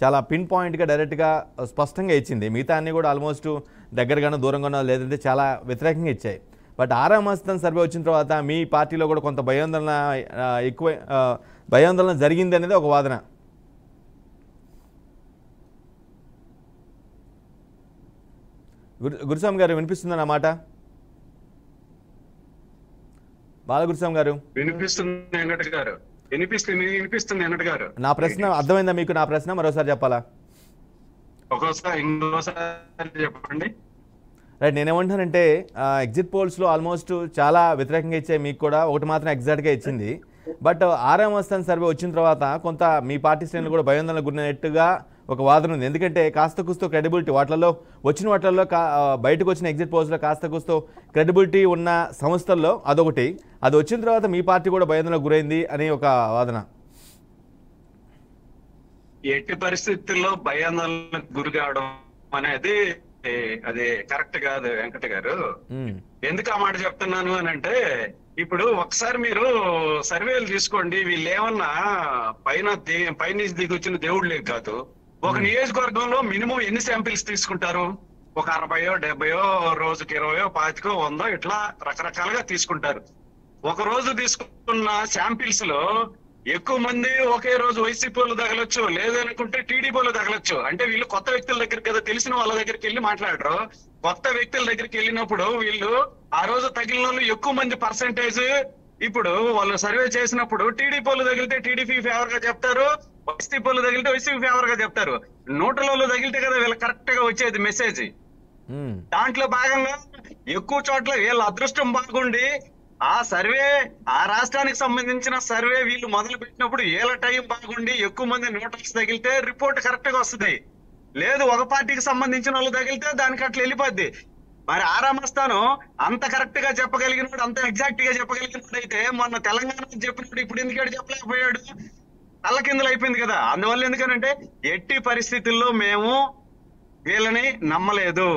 చాలా పిన్ పాయింట్గా డైరెక్ట్గా స్పష్టంగా ఇచ్చింది. మిగతా అన్నీ కూడా ఆల్మోస్ట్ దగ్గరగానో దూరంగానో లేదంటే చాలా వ్యతిరేకంగా ఇచ్చాయి. బట్ 6వ మస్తన్ సర్వే వచ్చిన తర్వాత మీ పార్టీలో కూడా కొంత భయాందోళన జరిగింది అనేది ఒక వాదన. గురుస్వామి గారు వినిపిస్తుందా మాట? బాలగురుస్వామి గారు వినిపిస్తుంది అన్నట్టు గారు. నా ప్రశ్న అర్థమైందా మీకు? నా ప్రశ్న మరోసారి చెప్పాలా? ఇంకోసారి చెప్పండి. రైట్. నేనేమంటానంటే ఎగ్జిట్ పోల్స్లో ఆల్మోస్ట్ చాలా వ్యతిరేకంగా ఇచ్చాయి, మీకు కూడా ఒకటి మాత్రం ఎగ్జాక్ట్గా ఇచ్చింది. బట్ 6వ మస్తన్ సర్వే వచ్చిన తర్వాత కొంత మీ పార్టీ శ్రేణులు కూడా భయాందోళన గురినట్టుగా ఒక వాదన ఉంది. ఎందుకంటే కాస్త కూస్తో క్రెడిబిలిటీ వాటిల్లో బయటకు వచ్చిన ఎగ్జిట్ పోల్స్లో కాస్త కూస్తో క్రెడిబిలిటీ ఉన్న సంస్థల్లో అదొకటి, అది వచ్చిన తర్వాత మీ పార్టీ కూడా భయాందోళనకు గురైంది అని ఒక వాదన. ఎట్టి పరిస్థితుల్లో భయాందోళనకు గురి కావడం అనేది అది కరెక్ట్ కాదు వెంకట గారు. ఎందుకు ఆ మాట చెప్తున్నాను అని అంటే, ఇప్పుడు ఒకసారి మీరు సర్వేలు తీసుకోండి, వీళ్ళు ఏమన్నా పైన దిగి వచ్చిన దేవుళ్ళే కాదు. ఒక నియోజకవర్గంలో మినిమం ఎన్ని శాంపిల్స్ తీసుకుంటారు? ఒక 60, 70, రోజుకి 20, 25, 100 ఇట్లా రకరకాలుగా తీసుకుంటారు. ఒక రోజు తీసుకున్న శాంపిల్స్ లో ఎక్కువ మంది ఒకే రోజు వైసీపీలు తగలొచ్చు, లేదనుకుంటే టీడీపీలు తగలొచ్చు. అంటే వీళ్ళు కొత్త వ్యక్తుల దగ్గరికి కదా, తెలిసిన వాళ్ళ దగ్గరికి వెళ్ళి మాట్లాడరు. కొత్త వ్యక్తుల దగ్గరికి వెళ్ళినప్పుడు వీళ్ళు ఆ రోజు తగిలిన వాళ్ళు ఎక్కువ మంది పర్సెంటేజ్. ఇప్పుడు వాళ్ళు సర్వే చేసినప్పుడు టీడీపీలు తగిలితే టీడీపీ ఫేవర్ గా చెప్తారు, వైసీపీలు తగిలితే వైసీపీ ఫేవర్ గా చెప్తారు. న్యూట్రల్ తగిలితే కదా వీళ్ళు కరెక్ట్ గా వచ్చేది మెసేజ్. దాంట్లో భాగంగా ఎక్కువ చోట్ల వీళ్ళ అదృష్టం బాగుండి ఆ సర్వే, ఆ రాష్ట్రానికి సంబంధించిన సర్వే వీళ్ళు మొదలు పెట్టినప్పుడు ఏళ్ళ టైం బాగుండి ఎక్కువ మంది న్యూట్రల్స్ తగిలితే రిపోర్ట్ కరెక్ట్ గా వస్తుంది. లేదు ఒక పార్టీకి సంబంధించిన వాళ్ళు తగిలితే దానికి అట్లా వెళ్ళిపోద్ది. మరి 6వ మస్తాను అంత కరెక్ట్ గా చెప్పగలిగినప్పుడు, అంత ఎగ్జాక్ట్ గా చెప్పగలిగినప్పుడు అయితే మొన్న తెలంగాణ చెప్పినప్పుడు ఇప్పుడు ఎందుకంటే చెప్పలేకపోయాడు? తల్లకిందులు అయిపోయింది కదా. అందువల్ల ఎందుకనంటే ఎట్టి పరిస్థితుల్లో మేము వీళ్ళని నమ్మలేదు.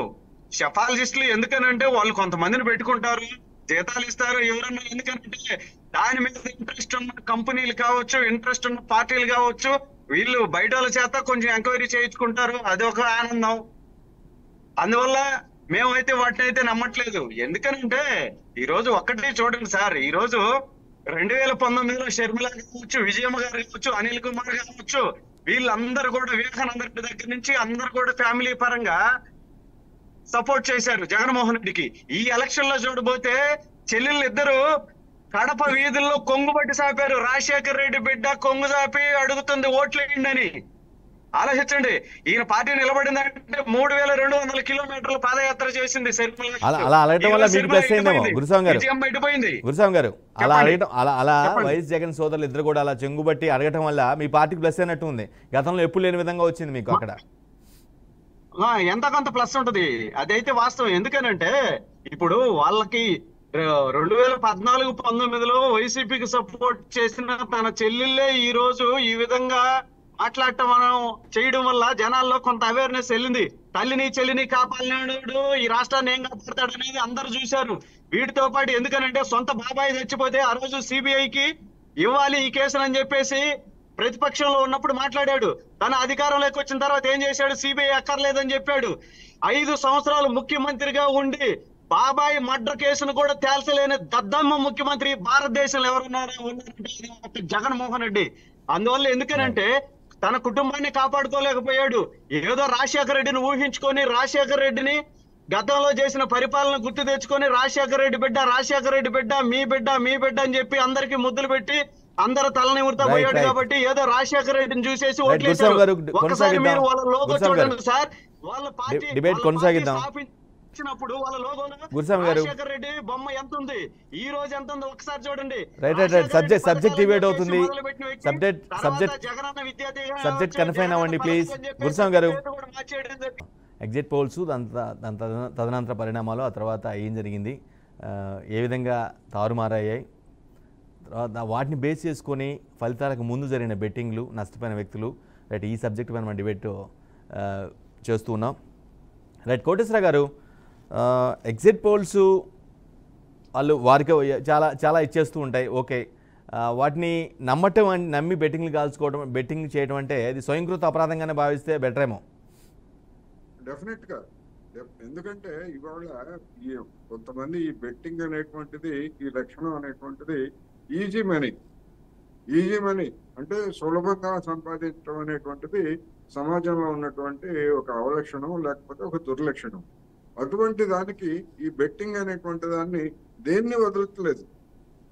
సెఫాలజిస్టులు ఎందుకనంటే వాళ్ళు కొంతమందిని పెట్టుకుంటారు, జీతాలు ఇస్తారు ఎవరన్నా. ఎందుకంటే దాని మీద ఇంట్రెస్ట్ ఉన్న కంపెనీలు కావచ్చు, ఇంట్రెస్ట్ ఉన్న పార్టీలు కావచ్చు, వీళ్ళు బయట వాళ్ళ చేత కొంచెం ఎంక్వైరీ చేయించుకుంటారు, అది ఒక ఆనందం. అందువల్ల మేమైతే వాటిని అయితే నమ్మట్లేదు. ఎందుకనంటే ఈ రోజు ఒక్కటే చూడండి సార్, ఈ రోజు 2019లో షర్మిల కావచ్చు, విజయమ్మ గారు కావచ్చు, అనిల్ కుమార్ కావచ్చు, వీళ్ళందరూ కూడా వివేకానంద రెడ్డి దగ్గర నుంచి అందరు కూడా ఫ్యామిలీ పరంగా సపోర్ట్ చేశారు జగన్మోహన్ రెడ్డికి. ఈ ఎలక్షన్ లో చూడబోతే చెల్లెళ్ళు ఇద్దరు కడప వీధుల్లో కొంగు బట్టి సాపారు. రాజశేఖర్ రెడ్డి బిడ్డ కొంగు సాపి అడుగుతుంది ఓట్లేయండి అని. ఆలోచించండి, ఈయన పార్టీ నిలబడిందంటే 3200 కిలోమీటర్లు పాదయాత్ర చేసింది వైఎస్ జగన్ సోదరులు ఇద్దరు కూడా అలా చెంగుబట్టి అడగటం వల్ల మీ పార్టీకి ప్లస్ అయినట్టు ఉంది. గతంలో ఎప్పుడు లేని విధంగా వచ్చింది మీకు అక్కడ. ఎంత కొంత ప్లస్ ఉంటది, అదైతే వాస్తవం. ఎందుకనంటే ఇప్పుడు వాళ్ళకి 2014-19లో వైసీపీకి సపోర్ట్ చేసిన తన చెల్లెళ్ళే ఈ రోజు ఈ విధంగా మాట్లాడటం మనం చేయడం వల్ల జనాల్లో కొంత అవేర్నెస్ వెళ్ళింది. తల్లిని చెల్లిని కాపాడినాడు ఈ రాష్ట్రాన్ని ఏం కాపాడతాడు అనేది అందరు చూశారు. వీటితో పాటు ఎందుకనంటే సొంత బాబాయ్ చచ్చిపోతే ఆ రోజు సిబిఐకి ఇవ్వాలి ఈ కేసులు అని చెప్పేసి ప్రతిపక్షంలో ఉన్నప్పుడు మాట్లాడాడు. తన అధికారంలోకి వచ్చిన తర్వాత ఏం చేశాడు? సిబిఐ అక్కర్లేదని చెప్పాడు. 5 సంవత్సరాలు ముఖ్యమంత్రిగా ఉండి బాబాయ్ మర్డర్ కేసును కూడా తేల్చలేని దద్దమ్మ ముఖ్యమంత్రి భారతదేశంలో ఎవరున్నారంటే ఒక జగన్మోహన్ రెడ్డి. అందువల్ల ఎందుకనంటే తన కుటుంబాన్ని కాపాడుకోలేకపోయాడు. ఏదో రాజశేఖర రెడ్డిని ఊహించుకొని రాజశేఖర రెడ్డిని గతంలో చేసిన పరిపాలన గుర్తు తెచ్చుకొని రాజశేఖర రెడ్డి బిడ్డ మీ బిడ్డ అని చెప్పి అందరికి ముద్దులు పెట్టి అందరు తలని ఉడతపోయాడు. కాబట్టి ఏదో రాజశేఖర రెడ్డిని చూసేసి ఓట్లేశారు. ఒకసారి మీరు వాళ్ళ లోగో చూడండి సార్. వాళ్ళ పార్టీ ఇచ్చినప్పుడు వాళ్ళ లోగోలో రాజశేఖర రెడ్డి బొమ్మ ఎంత ఉంది, ఈ రోజు ఎంత ఉంది ఒకసారి చూడండి. సబ్జెక్ట్ డిబేట్ అవుతుంది. సబ్జెక్ట్ కన్ఫైన్ అవ్వండి ప్లీజ్. గురుస్వామి గారు, ఎగ్జిట్ పోల్స్ తదనంతర పరిణామాలు, ఆ తర్వాత ఏం జరిగింది, ఏ విధంగా తారుమారయ్యాయి, వాటిని బేస్ చేసుకొని ఫలితాలకు ముందు జరిగిన బెట్టింగ్లు, నష్టపోయిన వ్యక్తులు, రైట్, ఈ సబ్జెక్ట్ పైన మనం డిబేట్ చేస్తూ ఉన్నాం. రైట్, కోటేశ్వర గారు, ఎగ్జిట్ పోల్స్ వారికి చాలా ఇచ్చేస్తూ ఉంటాయి. ఓకే, వాటిని నమ్మి బెట్టింగ్ చేయడం అంటే అది స్వయంకృత అపరాధంగానే భావిస్తే బెటర్ ఏమో. డెఫినెట్గా. ఎందుకంటే ఇవాళ కొంతమంది ఈ బెట్టింగ్ అనేటువంటిది, ఈ లక్షణం అనేటువంటిది ఈజీ మనీ అంటే సులభంగా సంపాదించడం అనేటువంటిది సమాజంలో ఉన్నటువంటి ఒక అవలక్షణం, లేకపోతే ఒక దుర్లక్షణం. అటువంటి దానికి ఈ బెట్టింగ్ అనేటువంటి దాన్ని దేన్ని వదలట్లేదు.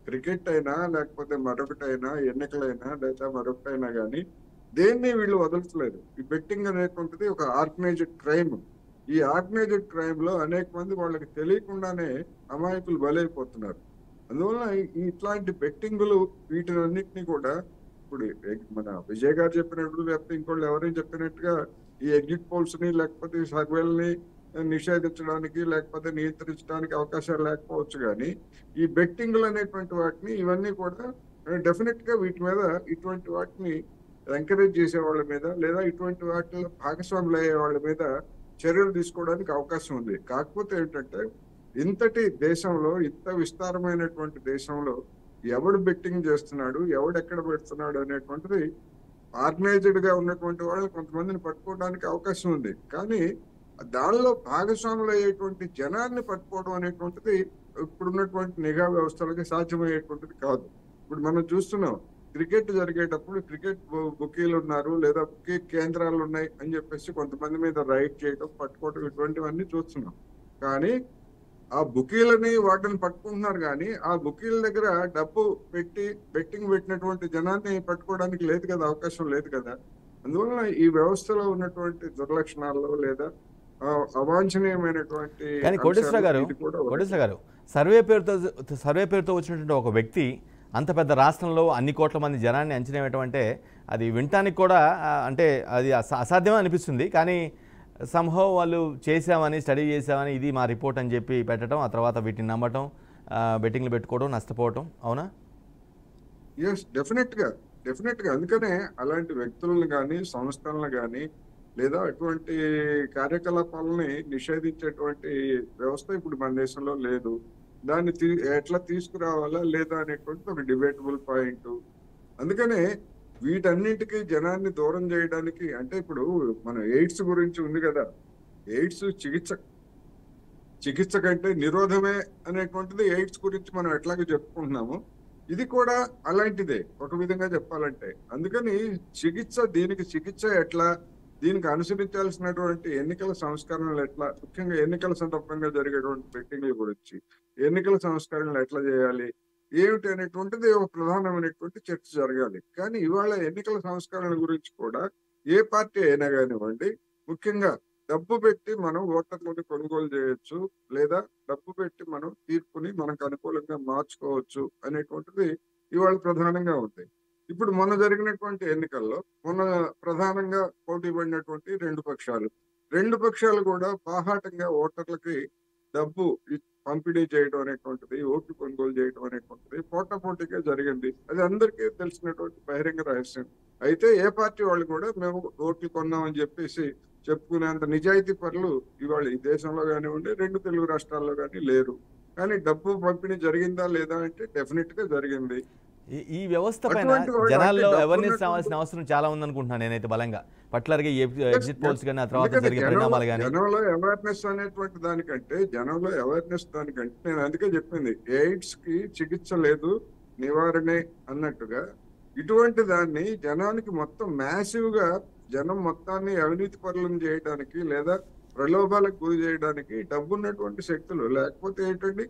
క్రికెట్ అయినా, లేకపోతే మరొకటైనా, ఎన్నికలైనా, లేదా మరొకటైనా కానీ దేన్ని వీళ్ళు వదలట్లేదు. ఈ బెట్టింగ్ అనేటువంటిది ఒక ఆర్గనైజ్డ్ క్రైమ్. ఈ ఆర్గనైజ్డ్ క్రైమ్ లో అనేక మంది వాళ్ళకి తెలియకుండానే అమాయకులు బలైపోతున్నారు. అందువల్ల ఇట్లాంటి బెట్టింగులు వీటినన్నిటినీ కూడా ఇప్పుడు మన విజయ్ గారు చెప్పినట్టు, లేకపోతే ఇంకోళ్ళు ఎవరైనా చెప్పినట్టుగా ఈ ఎగ్జిట్ పోల్స్ ని, లేకపోతే ఈ సర్వేలని నిషేధించడానికి, లేకపోతే నియంత్రించడానికి అవకాశాలు లేకపోవచ్చు. కానీ ఈ బెట్టింగులు అనేటువంటి వాటిని, ఇవన్నీ కూడా డెఫినెట్ గా వీటి మీద, ఇటువంటి వాటిని ఎంకరేజ్ చేసే వాళ్ళ మీద, లేదా ఇటువంటి వాటిలో భాగస్వాములు అయ్యే వాళ్ళ మీద చర్యలు తీసుకోవడానికి అవకాశం ఉంది. కాకపోతే ఏంటంటే ఇంతటి దేశంలో, ఇంత విస్తారమైనటువంటి దేశంలో ఎవడు బెట్టింగ్ చేస్తున్నాడు, ఎవడెక్కడ పెడుతున్నాడు అనేటువంటిది ఆర్గనైజ్డ్ గా ఉన్నటువంటి వాళ్ళు కొంతమందిని పట్టుకోవడానికి అవకాశం ఉంది. కానీ దానిలో భాగస్వాములు అయ్యేటువంటి జనాన్ని పట్టుకోవడం అనేటువంటిది ఇప్పుడున్నటువంటి నిఘా వ్యవస్థలకి సాధ్యమయ్యేటువంటిది కాదు. ఇప్పుడు మనం చూస్తున్నాం, క్రికెట్ జరిగేటప్పుడు క్రికెట్ బుకీలు ఉన్నారు, లేదా బుకీ కేంద్రాలు ఉన్నాయి అని చెప్పేసి కొంతమంది మీద రైడ్ చేయడం, పట్టుకోవడం, ఇటువంటివన్నీ చూస్తున్నాం. కానీ ఆ బుకీలని వాటిని పట్టుకుంటున్నారు. కానీ ఆ బుకీల దగ్గర డబ్బు పెట్టి బెట్టింగ్ పెట్టినటువంటి జనాన్ని పట్టుకోవడానికి లేదు కదా, అవకాశం లేదు కదా. అందువల్ల ఈ వ్యవస్థలో ఉన్నటువంటి దుర్లక్షణాల్లో, లేదా అవాంఛనీయమైనటువంటి, కానీ కోటేశ్వర గారు, సర్వే పేరుతో వచ్చినటువంటి ఒక వ్యక్తి అంత పెద్ద రాష్ట్రంలో అన్ని కోట్ల మంది జనాన్ని అంచనా వేయటం అంటే అది వినటానికి కూడా అంటే అది అసాధ్యమే అనిపిస్తుంది. కానీ సంహౌ వాళ్ళు చేసామని, స్టడీ చేసామని, ఇది మా రిపోర్ట్ అని చెప్పి పెట్టడం, ఆ తర్వాత వీటిని నమ్మటం, బెట్టింగ్లు పెట్టుకోవడం, నష్టపోవటం. అవునా? ఎస్, డెఫినెట్ గా. అందుకనే అలాంటి వ్యక్తులను కానీ, సంస్థలను కానీ, లేదా అటువంటి కార్యకలాపాలని నిషేధించేటువంటి వ్యవస్థ ఇప్పుడు మన దేశంలో లేదు. దాన్ని ఎట్లా తీసుకురావాలా లేదా అనేటువంటి ఒక డిబేటబుల్ పాయింట్. అందుకనే వీటన్నిటికీ జనాన్ని దూరం చేయడానికి, అంటే ఇప్పుడు మన ఎయిడ్స్ గురించి ఉంది కదా, ఎయిడ్స్ చికిత్స కంటే నిరోధమే అనేటువంటిది ఎయిడ్స్ గురించి మనం ఎట్లాగో చెప్పుకుంటున్నాము. ఇది కూడా అలాంటిదే ఒక విధంగా చెప్పాలంటే. అందుకని దీనికి చికిత్స ఎట్లా, దీనికి అనుసరించాల్సినటువంటి ఎన్నికల సంస్కరణలు ఎట్లా, ముఖ్యంగా ఎన్నికల సందర్భంగా జరిగేటువంటి బెట్టింగ్ల గురించి ఎన్నికల సంస్కరణలు ఎట్లా చేయాలి, ఏమిటి అనేటువంటిది ఒక ప్రధానమైనటువంటి చర్చ జరగాలి. కానీ ఇవాళ ఎన్నికల సంస్కరణల గురించి కూడా ఏ పార్టీ అయినా కానివ్వండి, ముఖ్యంగా డబ్బు పెట్టి మనం ఓటర్లను కొనుగోలు చేయొచ్చు, లేదా డబ్బు పెట్టి మనం తీర్పుని మనకు అనుకూలంగా మార్చుకోవచ్చు అనేటువంటిది ఇవాళ ప్రధానంగా ఉంది. ఇప్పుడు మొన్న జరిగినటువంటి ఎన్నికల్లో ప్రధానంగా పోటీ పడినటువంటి రెండు పక్షాలు కూడా బాహాటంగా ఓటర్లకి డబ్బు పంపిణీ చేయడం అనేటువంటిది, ఓట్లు కొనుగోలు చేయడం అనేటువంటిది పోటాపోటీగా జరిగింది. అది అందరికీ తెలిసినటువంటి బహిరంగ రహస్యం. అయితే ఏ పార్టీ వాళ్ళు కూడా మేము ఓట్లు కొన్నామని చెప్పేసి చెప్పుకునేంత నిజాయితీ పరులు ఇవాళ ఈ దేశంలో కానివ్వండి, 2 తెలుగు రాష్ట్రాల్లో కానీ లేరు. కానీ డబ్బు పంపిణీ జరిగిందా లేదా అంటే డెఫినెట్ గా జరిగింది. ఈ వ్యవస్థ పైన అటువంటి వాళ్ళు జనాల్లో అంటే అవేర్నెస్ డబ్బున్నటువంటి- రావాల్సిన అవసరం చాలా ఉందనుకుంటున్నాను నేనైతే బలంగా. పర్టికులర్గా ఎగ్జిట్ పోల్స్ కానీ ఆ తర్వాత ఎందుకంటే జరిగే పరిణామాలు కానీ. జనంలో అవేర్నెస్ అనేటువంటి దానికంటే నేను అందుకే చెప్పింది, ఎయిడ్స్ కి చికిత్స లేదు, నివారణే అన్నట్టుగా ఇటువంటి దాన్ని జనానికి మొత్తం మ్యాసివ్ గా జనం మొత్తాన్ని అవినీతి పరులను చేయడానికి లేదా ప్రలోభాలకు గురి చేయడానికి డబ్బున్నటువంటి శక్తులు, లేకపోతే ఏంటండి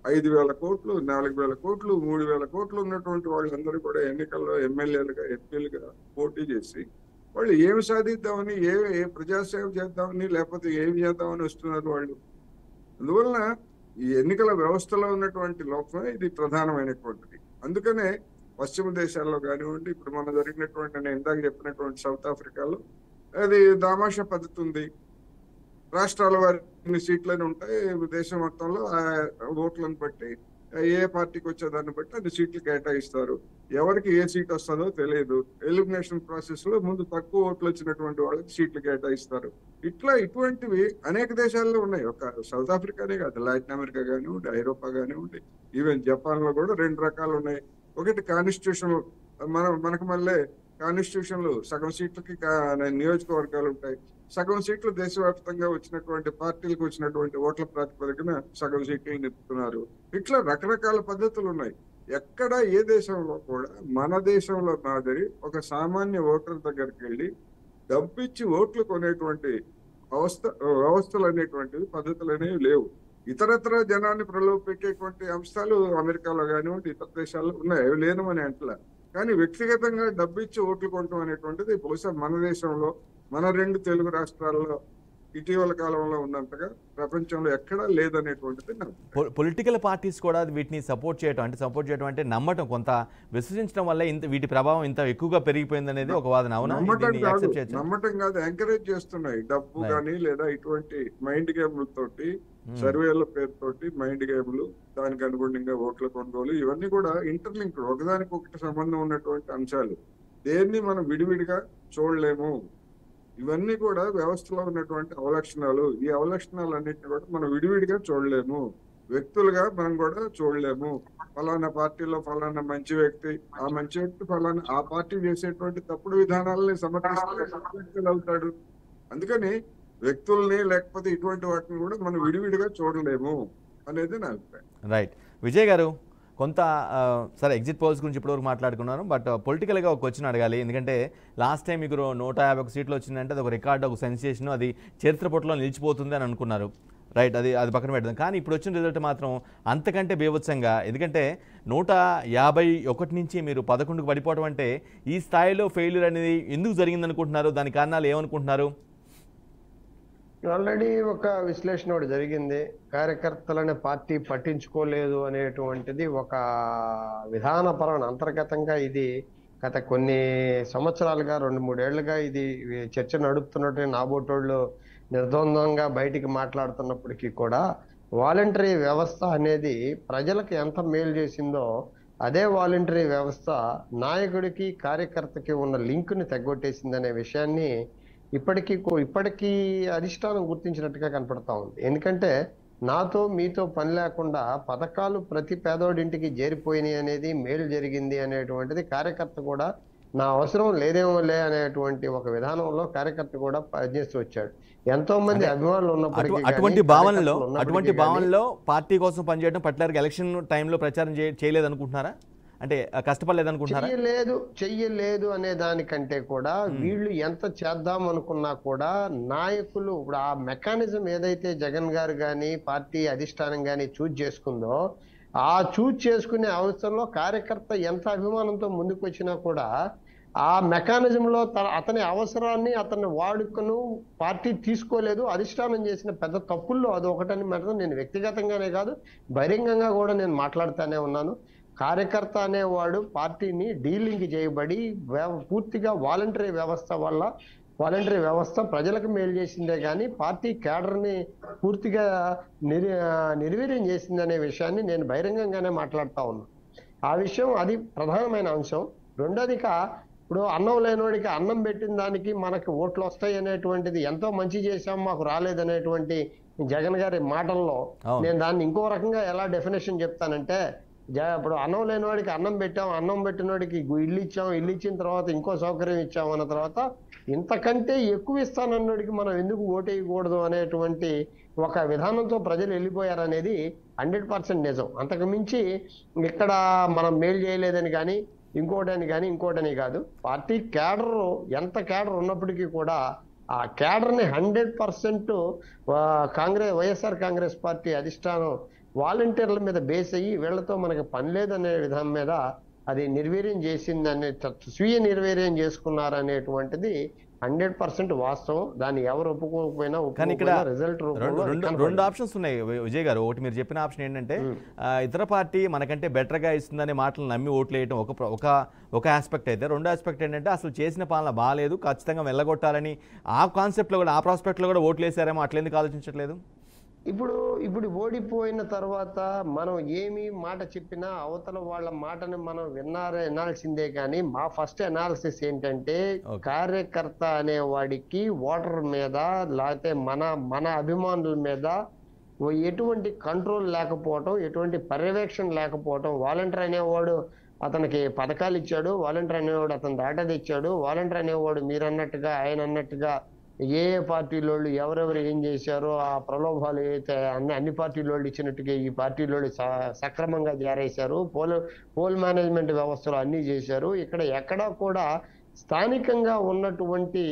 5,000 కోట్లు, 4,000 కోట్లు, 3,000 కోట్లు ఉన్నటువంటి వాళ్ళందరూ కూడా ఎన్నికల్లో ఎమ్మెల్యేలుగా, ఎంపీలుగా పోటీ చేసి వాళ్ళు ఏమి సాధిద్దామని, ఏ ప్రజాసేవ చేద్దామని, లేకపోతే ఏమి చేద్దామని వస్తున్నారు వాళ్ళు. అందువలన ఈ ఎన్నికల వ్యవస్థలో ఉన్నటువంటి లోపమే ఇది ప్రధానమైనటువంటిది. అందుకనే పశ్చిమ దేశాల్లో కానివ్వండి, ఇప్పుడు మన జరిగినటువంటి, నేను ఇందాక చెప్పినటువంటి సౌత్ ఆఫ్రికాలో అది దామాషా పద్ధతి ఉంది. రాష్ట్రాల వారి సీట్లని ఉంటాయి, దేశం మొత్తంలో ఆ ఓట్లను బట్టి ఏ పార్టీకి వచ్చేదాన్ని బట్టి అన్ని సీట్లు కేటాయిస్తారు. ఎవరికి ఏ సీట్ వస్తుందో తెలియదు. ఎలిమినేషన్ ప్రాసెస్ లో ముందు తక్కువ ఓట్లు వచ్చినటువంటి వాళ్ళకి సీట్లు కేటాయిస్తారు. ఇటువంటివి అనేక దేశాల్లో ఉన్నాయి. ఒక సౌత్ ఆఫ్రికానే కాదు, లాటిన్ అమెరికా కానివ్వండి, ఐరోపా కానివ్వండి, ఈవెన్ జపాన్ లో కూడా 2 రకాలు ఉన్నాయి. ఒకటి కాన్స్టిట్యూషన్, మనకు మళ్ళీ కాన్స్టిట్యూషన్లు సగం సీట్లకి నియోజకవర్గాలు ఉంటాయి, సగం సీట్లు దేశవ్యాప్తంగా వచ్చినటువంటి పార్టీలకు వచ్చినటువంటి ఓట్ల ప్రాతిపదికన సగం సీట్లు నింపుతున్నారు. ఇట్లా రకరకాల పద్ధతులు ఉన్నాయి. ఎక్కడ ఏ దేశంలో కూడా మన దేశంలో మాదిరి ఒక సామాన్య ఓటర్ దగ్గరికి వెళ్ళి డబ్బిచ్చి ఓట్లు కొనేటువంటి వ్యవస్థలు అనేటువంటివి, పద్ధతులు అనేవి లేవు. ఇతరత్ర జనాన్ని ప్రలోభ పెట్టేటువంటి అంశాలు అమెరికాలో కానివ్వండి, ఇతర దేశాల్లో ఉన్నాయి, అవి లేనమని అంటలా. కానీ వ్యక్తిగతంగా డబ్బిచ్చి ఓట్లు కొనడం అనేటువంటిది బహుశా మన దేశంలో, మన 2 తెలుగు రాష్ట్రాల్లో ఇటీవల కాలంలో ఉన్నంతగా ప్రపంచంలో ఎక్కడా లేదనేటువంటిది నా అభిప్రాయం. పొలిటికల్ పార్టీస్ కూడా వీటిని సపోర్ట్ చేయడం అంటే నమ్మటం, కొంత విశ్వసించడం వల్ల వీటి ప్రభావం ఇంత ఎక్కువగా పెరిగిపోయింది అనేది ఒక వాదన. అవునా? నమ్మటం కాదు, ఎంకరేజ్ చేస్తున్నాయి. డబ్బు కానీ లేదా ఇటువంటి మైండ్ గేమ్లతోటి, సర్వేల పేరుతోటి మైండ్ గేమ్లు, దానికి అనుగుణంగా ఓట్ల కొనుగోలు, ఇవన్నీ కూడా ఇంటర్లింక్డ్, ఒకదానికి ఒకటి సంబంధం ఉన్నటువంటి అంశాలు. దేన్ని మనం విడివిడిగా చూడలేము. ఇవన్నీ కూడా వ్యవస్థలో ఉన్నటువంటి అవలక్షణాలు. ఈ అవలక్షణాలు అన్నింటినీ కూడా మనం విడివిడిగా చూడలేము, వ్యక్తులుగా మనం కూడా చూడలేము. ఫలానా పార్టీలో ఫలానా మంచి వ్యక్తి, ఆ మంచి వ్యక్తి ఫలానా ఆ పార్టీ చేసేటువంటి తప్పుడు విధానాలని సమర్థిస్తాడు. అందుకని వ్యక్తుల్ని లేకపోతే ఇటువంటి వాటిని కూడా మనం విడివిడిగా చూడలేము అనేది నా అభిప్రాయం. రైట్. విజయ్ గారు, కొంత సరే ఎగ్జిట్ పోల్స్ గురించి ఇప్పటివరకు మాట్లాడుకున్నాను, బట్ పొలిటికల్గా ఒక క్వశ్చన్ అడగాలి. ఎందుకంటే లాస్ట్ టైం మీకు 151 సీట్లు వచ్చిందంటే అది ఒక రికార్డు, ఒక సెన్సేషన్, అది చరిత్ర పుటలో నిలిచిపోతుంది అని అనుకున్నారు. రైట్, అది పక్కన పెడదాం. కానీ ఇప్పుడు వచ్చిన రిజల్ట్ మాత్రం అంతకంటే బీభత్సంగా. ఎందుకంటే 151 నుంచి మీరు 11కు పడిపోవడం అంటే ఈ స్థాయిలో ఫెయిల్యూర్ అనేది ఎందుకు జరిగింది అనుకుంటున్నారు? దాని కారణాలు ఏమనుకుంటున్నారు? ఆల్రెడీ ఒక విశ్లేషణ ఒకటి జరిగింది. కార్యకర్తలనే పార్టీ పట్టించుకోలేదు అనేటువంటిది ఒక విధానపరమైన అంతర్గతంగా ఇది గత కొన్ని సంవత్సరాలుగా 2-3 ఏళ్లుగా ఇది చర్చ నడుపుతున్నట్టు నాబోటోళ్ళు నిర్ద్వందంగా బయటికి మాట్లాడుతున్నప్పటికీ కూడా వాలంటరీ వ్యవస్థ అనేది ప్రజలకు ఎంత మేలు చేసిందో అదే వాలంటరీ వ్యవస్థ నాయకుడికి కార్యకర్తకి ఉన్న లింకుని తెగొట్టేసిందనే విషయాన్ని ఇప్పటికీ అధిష్టానం గుర్తించినట్టుగా కనపడతా ఉంది. ఎందుకంటే నాతో మీతో పని లేకుండా పథకాలు ప్రతి పేదోడింటికి చేరిపోయినాయి అనేది, మేలు జరిగింది అనేటువంటిది కార్యకర్త కూడా నా అవసరం లేదేమోలే అనేటువంటి ఒక విధానంలో కార్యకర్త కూడా పనిచేస్తూ వచ్చాడు. ఎంతో మంది అభిమానులు ఉన్నప్పటికీ అటువంటి భావనలో పార్టీ కోసం పనిచేయడం, పర్టికులర్గా ఎలక్షన్ టైంలో ప్రచారం చేయలేదనుకుంటున్నారా? అంటే కష్టపడలేదనుకుంటున్నారా? చెయ్యలేదు అనే దానికంటే కూడా వీళ్ళు ఎంత చేద్దాం అనుకున్నా కూడా నాయకులు ఇప్పుడు ఆ మెకానిజం ఏదైతే జగన్ గారు కానీ పార్టీ అధిష్టానం కానీ చూజ్ చేసుకుందో, ఆ చూజ్ చేసుకునే అవసరంలో కార్యకర్త ఎంత అభిమానంతో ముందుకు వచ్చినా కూడా ఆ మెకానిజంలో అతని అవసరాన్ని, అతని వాడుకను పార్టీ తీసుకోలేదు. అధిష్టానం చేసిన పెద్ద తప్పుల్లో అది ఒకటని మాత్రం నేను వ్యక్తిగతంగానే కాదు, బహిరంగంగా కూడా నేను మాట్లాడుతూనే ఉన్నాను. కార్యకర్త అనేవాడు పార్టీని డీలింగ్ చేయబడి పూర్తిగా వాలంటరీ వ్యవస్థ వల్ల వాలంటరీ వ్యవస్థ ప్రజలకు మేలు చేసిందే కానీ పార్టీ క్యాడర్ని పూర్తిగా నిర్వీర్యం చేసిందనే విషయాన్ని నేను బహిరంగంగానే మాట్లాడుతా ఉన్నా. ఆ విషయం అది ప్రధానమైన అంశం. రెండోదిగా ఇప్పుడు అన్నం లేనివాడికి అన్నం పెట్టిన దానికి మనకి ఓట్లు వస్తాయి అనేటువంటిది, ఎంతో మంచి చేశాం మాకు రాలేదనేటువంటి జగన్ గారి మాటల్లో నేను దాన్ని ఇంకో రకంగా ఎలా డెఫినేషన్ చెప్తానంటే, ఇప్పుడు అన్నం లేనివాడికి అన్నం పెట్టాం, అన్నం పెట్టినవాడికి ఇల్లు ఇచ్చాం, ఇల్లు ఇచ్చిన తర్వాత ఇంకో సౌకర్యం ఇచ్చాం అన్న తర్వాత ఇంతకంటే ఎక్కువ ఇస్తానన్నడికి మనం ఎందుకు ఓటేయకూడదు అనేటువంటి ఒక విధానంతో ప్రజలు వెళ్ళిపోయారనేది 100% నిజం. అంతకు మించి ఇక్కడ మనం మేలు చేయలేదని కానీ ఇంకోటని కాదు. పార్టీ క్యాడర్ ఎంత క్యాడర్ ఉన్నప్పటికీ కూడా ఆ క్యాడర్ని 100% వైఎస్ఆర్ కాంగ్రెస్ పార్టీ అధిష్టానం వాలంటీర్ల మీద బేస్ అయ్యి వీళ్లతో మనకి పని లేదనే విధానం మీద అది నిర్వీర్యం చేసిందనే, స్వీయ నిర్వీర్యం చేసుకున్నారనేటువంటిది 100% వాస్తవం. దాన్ని ఎవరు ఒప్పుకోకపోయినా రిజల్ట్ రెండు ఆప్షన్స్ ఉన్నాయి విజయ్ గారు. ఒకటి మీరు చెప్పిన ఆప్షన్ ఏంటంటే ఇతర పార్టీ మనకంటే బెటర్గా ఇస్తుందనే మాటలు నమ్మి ఓట్లు వేయడం ఒక ఆస్పెక్ట్ అయితే, రెండో ఆస్పెక్ట్ ఏంటంటే అసలు చేసిన పాలన బాగాలేదు, ఖచ్చితంగా వెళ్ళగొట్టాలని ఆ కాన్సెప్ట్లో కూడా, ఆ ప్రాస్పెక్ట్లో కూడా ఓట్లు వేసారేమో, అట్లెందుకు ఆలోచించట్లేదు? ఇప్పుడు ఓడిపోయిన తర్వాత మనం ఏమి మాట చెప్పినా అవతల వాళ్ళ మాటని మనం వినాల్సిందే. కానీ మా ఫస్ట్ అనాలిసిస్ ఏంటంటే, కార్యకర్త అనేవాడికి ఓటర్ మీద లేకపోతే మన అభిమానుల మీద ఎటువంటి కంట్రోల్ లేకపోవటం, ఎటువంటి పర్యవేక్షణ లేకపోవటం. వాలంటీర్ అనేవాడు అతనికి పథకాలు ఇచ్చాడు, వాలంటీర్ అనేవాడు అతను దాటా తెచ్చాడు, వాలంటీర్ అనేవాడు మీరు అన్నట్టుగా ఆయన అన్నట్టుగా ఏ పార్టీలో ఎవరెవరు ఏం చేశారో ఆ ప్రలోభాలు అయితే అన్ని పార్టీలో ఇచ్చినట్టుగా ఈ పార్టీలో సక్రమంగా జారేశారు, పోల్ మేనేజ్మెంట్ వ్యవస్థలో అన్ని చేశారు. ఇక్కడ ఎక్కడా కూడా స్థానికంగా ఉన్నటువంటి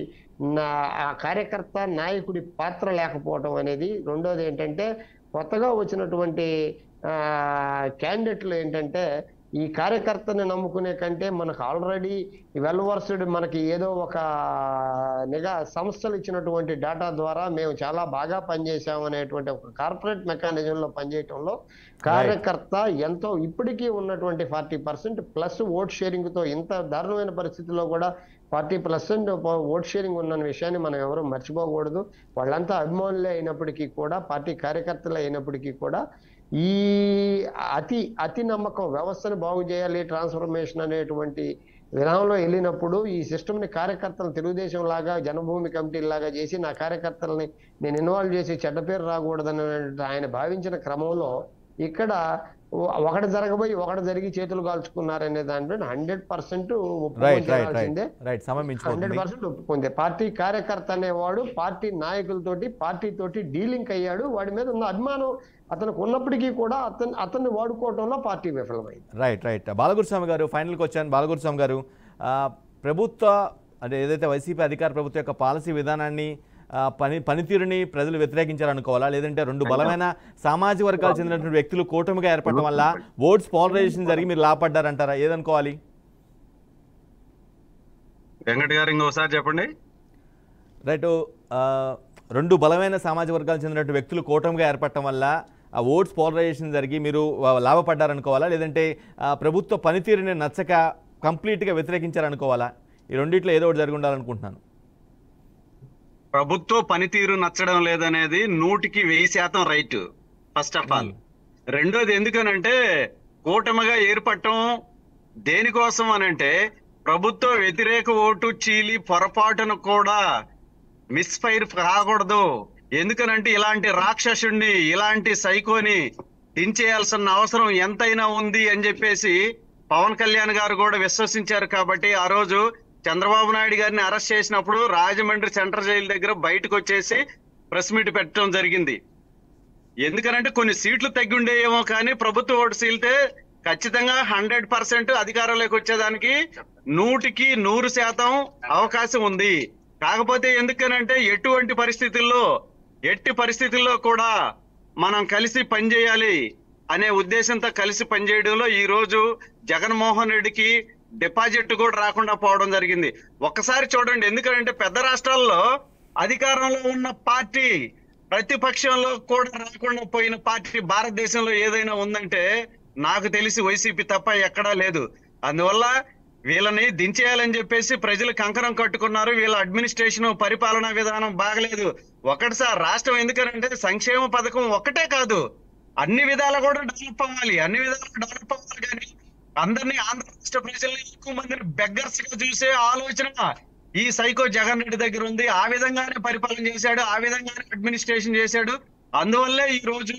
ఆ కార్యకర్త నాయకుడి పాత్ర లేకపోవడం అనేది. రెండోది ఏంటంటే, కొత్తగా వచ్చినటువంటి క్యాండిడేట్లు ఏంటంటే, ఈ కార్యకర్తని నమ్ముకునే కంటే మనకు ఆల్రెడీ వెల్వర్స్డ్ మనకి ఏదో ఒక నిఘా సంస్థలు ఇచ్చినటువంటి డేటా ద్వారా మేము చాలా బాగా పనిచేసాం అనేటువంటి ఒక కార్పొరేట్ మెకానిజంలో పనిచేయటంలో కార్యకర్త ఎంతో ఇప్పటికీ ఉన్నటువంటి 40% ప్లస్ ఓట్ షేరింగ్ తో ఇంత దారుణమైన పరిస్థితుల్లో కూడా 40% ఓట్ షేరింగ్ ఉన్న విషయాన్ని మనం ఎవరు మర్చిపోకూడదు. వాళ్ళంతా అభిమానులే అయినప్పటికీ కూడా, పార్టీ కార్యకర్తలు అయినప్పటికీ కూడా ఈ అతి నమ్మకం, వ్యవస్థను బాగు చేయాలి, ట్రాన్స్ఫర్మేషన్ అనేటువంటి విధానంలో వెళ్ళినప్పుడు ఈ సిస్టమ్ ని కార్యకర్తలు తెలుగుదేశం లాగా జనభూమి కమిటీ లాగా చేసి నా కార్యకర్తలని నేను ఇన్వాల్వ్ చేసి చెడ్డ పేరు రాకూడదని ఆయన భావించిన క్రమంలో ఇక్కడ ఒకటి జరగబోయి ఒకటి జరిగి చేతులు కాల్చుకున్నారనే దాంట్లో 100% ఒప్పుకోవాల్సిందే. 100% ఒప్పుకుందే. పార్టీ కార్యకర్త అనేవాడు పార్టీ నాయకులతోటి పార్టీతోటి డీలింగ్ అయ్యాడు. వాడి మీద ఉన్న అభిమానం అతనికి ఉన్నప్పటికీ కూడా అతన్ని వాడుకోవడంలో పార్టీ విఫలమైంది. రైట్. బాలగురుస్వామి గారు, ఫైనల్కి వచ్చాను. బాలగురుస్వామి గారు, ప్రభుత్వ అంటే ఏదైతే వైసీపీ అధికార ప్రభుత్వం యొక్క పాలసీ విధానాన్ని పనితీరుని ప్రజలు వ్యతిరేకించారనుకోవాలా, లేదంటే రెండు బలమైన సామాజిక వర్గాలు చెందినటువంటి వ్యక్తులు కూటమిగా ఏర్పడటం వల్ల ఓట్స్ పోలరైజేషన్ జరిగి మీరు లాభపడ్డారంటారా? ఏదనుకోవాలి? వెంకట గారు ఇంకోసారి చెప్పండి. రైట్, రెండు బలమైన సామాజిక వర్గాలు చెందినటువంటి వ్యక్తులు కూటమిగా ఏర్పడటం వల్ల ఆ ఓట్స్ పోలరైజేషన్ జరిగి మీరు లాభపడ్డారనుకోవాలా, లేదంటే ప్రభుత్వ పనితీరుని నచ్చక కంప్లీట్గా వ్యతిరేకించారనుకోవాలా? ఈ రెండిట్లో ఏదో ఒకటి జరిగి ఉండాలనుకుంటున్నాను. ప్రభుత్వ పనితీరు నచ్చడం లేదనేది 100% రైట్, ఫస్ట్ ఆఫ్ ఆల్. రెండోది ఎందుకనంటే, కూటమిగా ఏర్పడటం దేనికోసం అనంటే ప్రభుత్వ వ్యతిరేక ఓటు చీలి పొరపాటును కూడా మిస్ఫైర్ కాకూడదు. ఎందుకనంటే ఇలాంటి రాక్షసుడిని, ఇలాంటి సైకోని దించేయాల్సిన అవసరం ఎంతైనా ఉంది అని చెప్పేసి పవన్ కళ్యాణ్ గారు కూడా విశ్వసించారు. కాబట్టి ఆ రోజు చంద్రబాబు నాయుడు గారిని అరెస్ట్ చేసినప్పుడు రాజమండ్రి సెంట్రల్ జైలు దగ్గర బయటకు వచ్చేసి ప్రెస్ మీట్ పెట్టడం జరిగింది. ఎందుకనంటే కొన్ని సీట్లు తగ్గి ఉండేయేమో, కానీ ప్రభుత్వ ఓటు సీల్తే ఖచ్చితంగా 100% అధికారంలోకి వచ్చేదానికి 100% అవకాశం ఉంది. కాకపోతే ఎందుకనంటే ఎట్టి పరిస్థితుల్లో కూడా మనం కలిసి పనిచేయాలి అనే ఉద్దేశంతో కలిసి పనిచేయడంలో ఈ రోజు జగన్మోహన్ రెడ్డికి డిపాజిట్ కూడా రాకుండా పోవడం జరిగింది. ఒక్కసారి చూడండి, ఎందుకంటే పెద్ద రాష్ట్రాల్లో అధికారంలో ఉన్న పార్టీ ప్రతిపక్షంలో కూడా రాకుండా పోయిన పార్టీ భారతదేశంలో ఏదైనా ఉందంటే నాకు తెలిసి వైసీపీ తప్ప ఎక్కడా లేదు. అందువల్ల వీళ్ళని దించేయాలని చెప్పేసి ప్రజలు కంకణం కట్టుకున్నారు. వీళ్ళ అడ్మినిస్ట్రేషన్ పరిపాలనా విధానం బాగలేదు. ఒకటి సార్, రాష్ట్రం ఎందుకనంటే సంక్షేమ పథకం ఒక్కటే కాదు, అన్ని విధాలు కూడా డెవలప్ అవ్వాలి. అన్ని విధాలు డెవలప్ అవ్వాలి కానీ అందరినీ ఆంధ్ర రాష్ట్ర ప్రజల్ని ఎక్కువ మందిని బెగ్గర్స్ గా చూసే ఆలోచన ఈ సైకో జగన్ రెడ్డి దగ్గర ఉంది. ఆ విధంగానే పరిపాలన చేశాడు, ఆ విధంగానే అడ్మినిస్ట్రేషన్ చేశాడు. అందువల్లే ఈ రోజు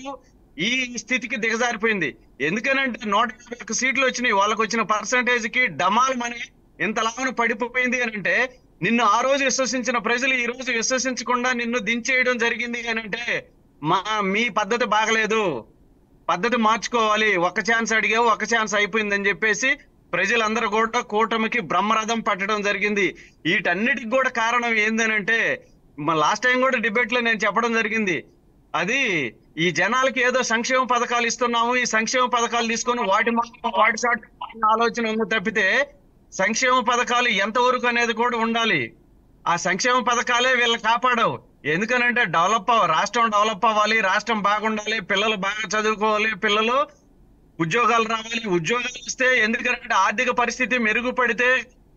ఈ స్థితికి దిగజారిపోయింది. ఎందుకనంటే 151 సీట్లు వచ్చినాయి, వాళ్ళకు వచ్చిన పర్సంటేజ్ కి డమాల్ మనీ ఇంత లాభం పడిపోయింది అని అంటే, నిన్ను ఆ రోజు విశ్వసించిన ప్రజలు ఈ రోజు విశ్వసించకుండా నిన్ను దించేయడం జరిగింది అని అంటే మీ పద్ధతి బాగలేదు, పద్ధతి మార్చుకోవాలి. ఒక ఛాన్స్ అడిగావు, ఒక ఛాన్స్ అయిపోయిందని చెప్పేసి ప్రజలందరూ కూడా కూటమికి బ్రహ్మరథం పట్టడం జరిగింది. వీటన్నిటికి కూడా కారణం ఏందనంటే, లాస్ట్ టైం కూడా డిబేట్ లో నేను చెప్పడం జరిగింది, అది ఈ జనాలకి ఏదో సంక్షేమ పథకాలు ఇస్తున్నాము, ఈ సంక్షేమ పథకాలు తీసుకొని వాటి షాట్ ఆలోచన ఉంది తప్పితే సంక్షేమ పథకాలు ఎంతవరకు అనేది కూడా ఉండాలి. ఆ సంక్షేమ పథకాలే వీళ్ళని కాపాడవు. ఎందుకనంటే రాష్ట్రం డెవలప్ అవ్వాలి, రాష్ట్రం బాగుండాలి, పిల్లలు బాగా చదువుకోవాలి, పిల్లలు ఉద్యోగాలు రావాలి. ఉద్యోగాలు వస్తే ఎందుకంటే ఆర్థిక పరిస్థితి మెరుగుపడితే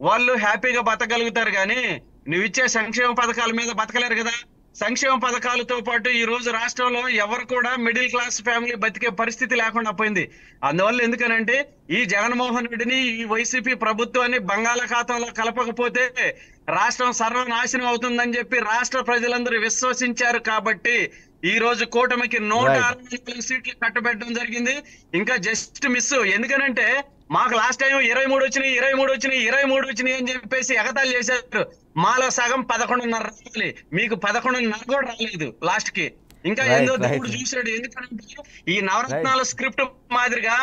వాళ్ళు హ్యాపీగా బతకగలుగుతారు. కానీ నువ్వు ఇచ్చే సంక్షేమ పథకాల మీద బతకలేరు కదా. సంక్షేమ పథకాలతో పాటు ఈ రోజు రాష్ట్రంలో ఎవరు కూడా మిడిల్ క్లాస్ ఫ్యామిలీ బతికే పరిస్థితి లేకుండా పోయింది. అందువల్ల ఎందుకనంటే ఈ జగన్మోహన్ రెడ్డిని, ఈ వైసీపీ ప్రభుత్వాన్ని బంగాళాఖాతంలో కలపకపోతే రాష్ట్రం సర్వనాశనం అవుతుందని చెప్పి రాష్ట్ర ప్రజలందరూ విశ్వసించారు. కాబట్టి ఈ రోజు కూటమికి 164 సీట్లు కట్టబెట్టడం జరిగింది. ఇంకా జస్ట్ మిస్. ఎందుకనంటే మాకు లాస్ట్ టైం 23 వచ్చినాయి అని చెప్పేసి ఎగతాళి చేశారు. మాలో సగం 11.5 రావాలి, మీకు 11.5 కూడా రాలేదు లాస్ట్ కి. ఇంకా ఏందో దేవుడు చూశాడు. ఎందుకంటే ఈ నవరత్నాల స్క్రిప్ట్ మాదిరిగా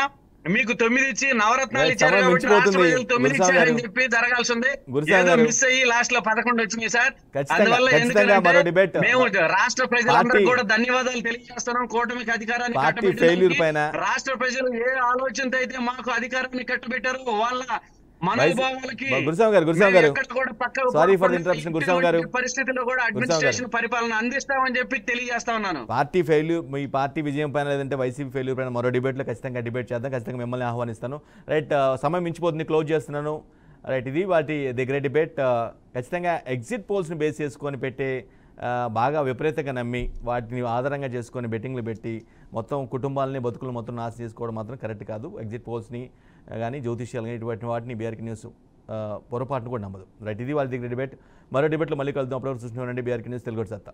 మీకు 9 ఇచ్చి నవరత్నాలు ఇచ్చారు కాబట్టి రాష్ట్ర ప్రజలు 9 ఇచ్చారని చెప్పి జరగాల్సి ఉంది. ఏదో మిస్ అయ్యి లాస్ట్ లో 11 వచ్చినాయి సార్. అందువల్ల ఎందుకంటే మేము రాష్ట్ర ప్రజలందరూ కూడా ధన్యవాదాలు తెలియజేస్తున్నాం. కూటమికి అధికారాన్ని కట్టబెట్టారు. రాష్ట్ర ప్రజలు ఏ ఆలోచనతో అయితే మాకు అధికారాన్ని కట్టబెట్టారు వాళ్ళ పరిస్థితుల్లో కూడా అడ్మినిస్ట్రేషన్ పరిపాలన అందిస్తామని చెప్పి తెలియజేస్తా ఉన్నాను. పార్టీ ఫెయిల్యూర్, మీ పార్టీ విజయం పైన లేదంటే వైసీపీ ఫెయిల్యూర్ పైన మరో డిబేట్లో ఖచ్చితంగా డిబేట్ చేద్దాం. ఖచ్చితంగా మిమ్మల్ని ఆహ్వానిస్తాను. రైట్, సమయం మించిపోతుంది, క్లోజ్ చేస్తున్నాను. రైట్, ఇది వాటి ది గ్రేట్ డిబేట్. ఖచ్చితంగా ఎగ్జిట్ పోల్స్ని బేస్ చేసుకొని పెట్టే బాగా విపరీతంగా నమ్మి వాటిని ఆధారంగా చేసుకొని బెట్టింగ్లు పెట్టి మొత్తం కుటుంబాలని బతుకులు మొత్తం నాశనం చేసుకోవడం మాత్రం కరెక్ట్ కాదు. ఎగ్జిట్ పోల్స్ని కానీ జ్యోతిష్యాలు కానీ ఇటువంటి వాటిని బీఆర్కే న్యూస్ పొరపాటును కూడా నమ్మదు. రైట్, ఇది వాళ్ళ దగ్గర డిబేట్. మరో డిబేట్లో మళ్ళీ కలుద్దాం. అప్పటివరకు చూస్తూనే ఉండండి బీఆర్కే న్యూస్ తెలుగు సత్తా.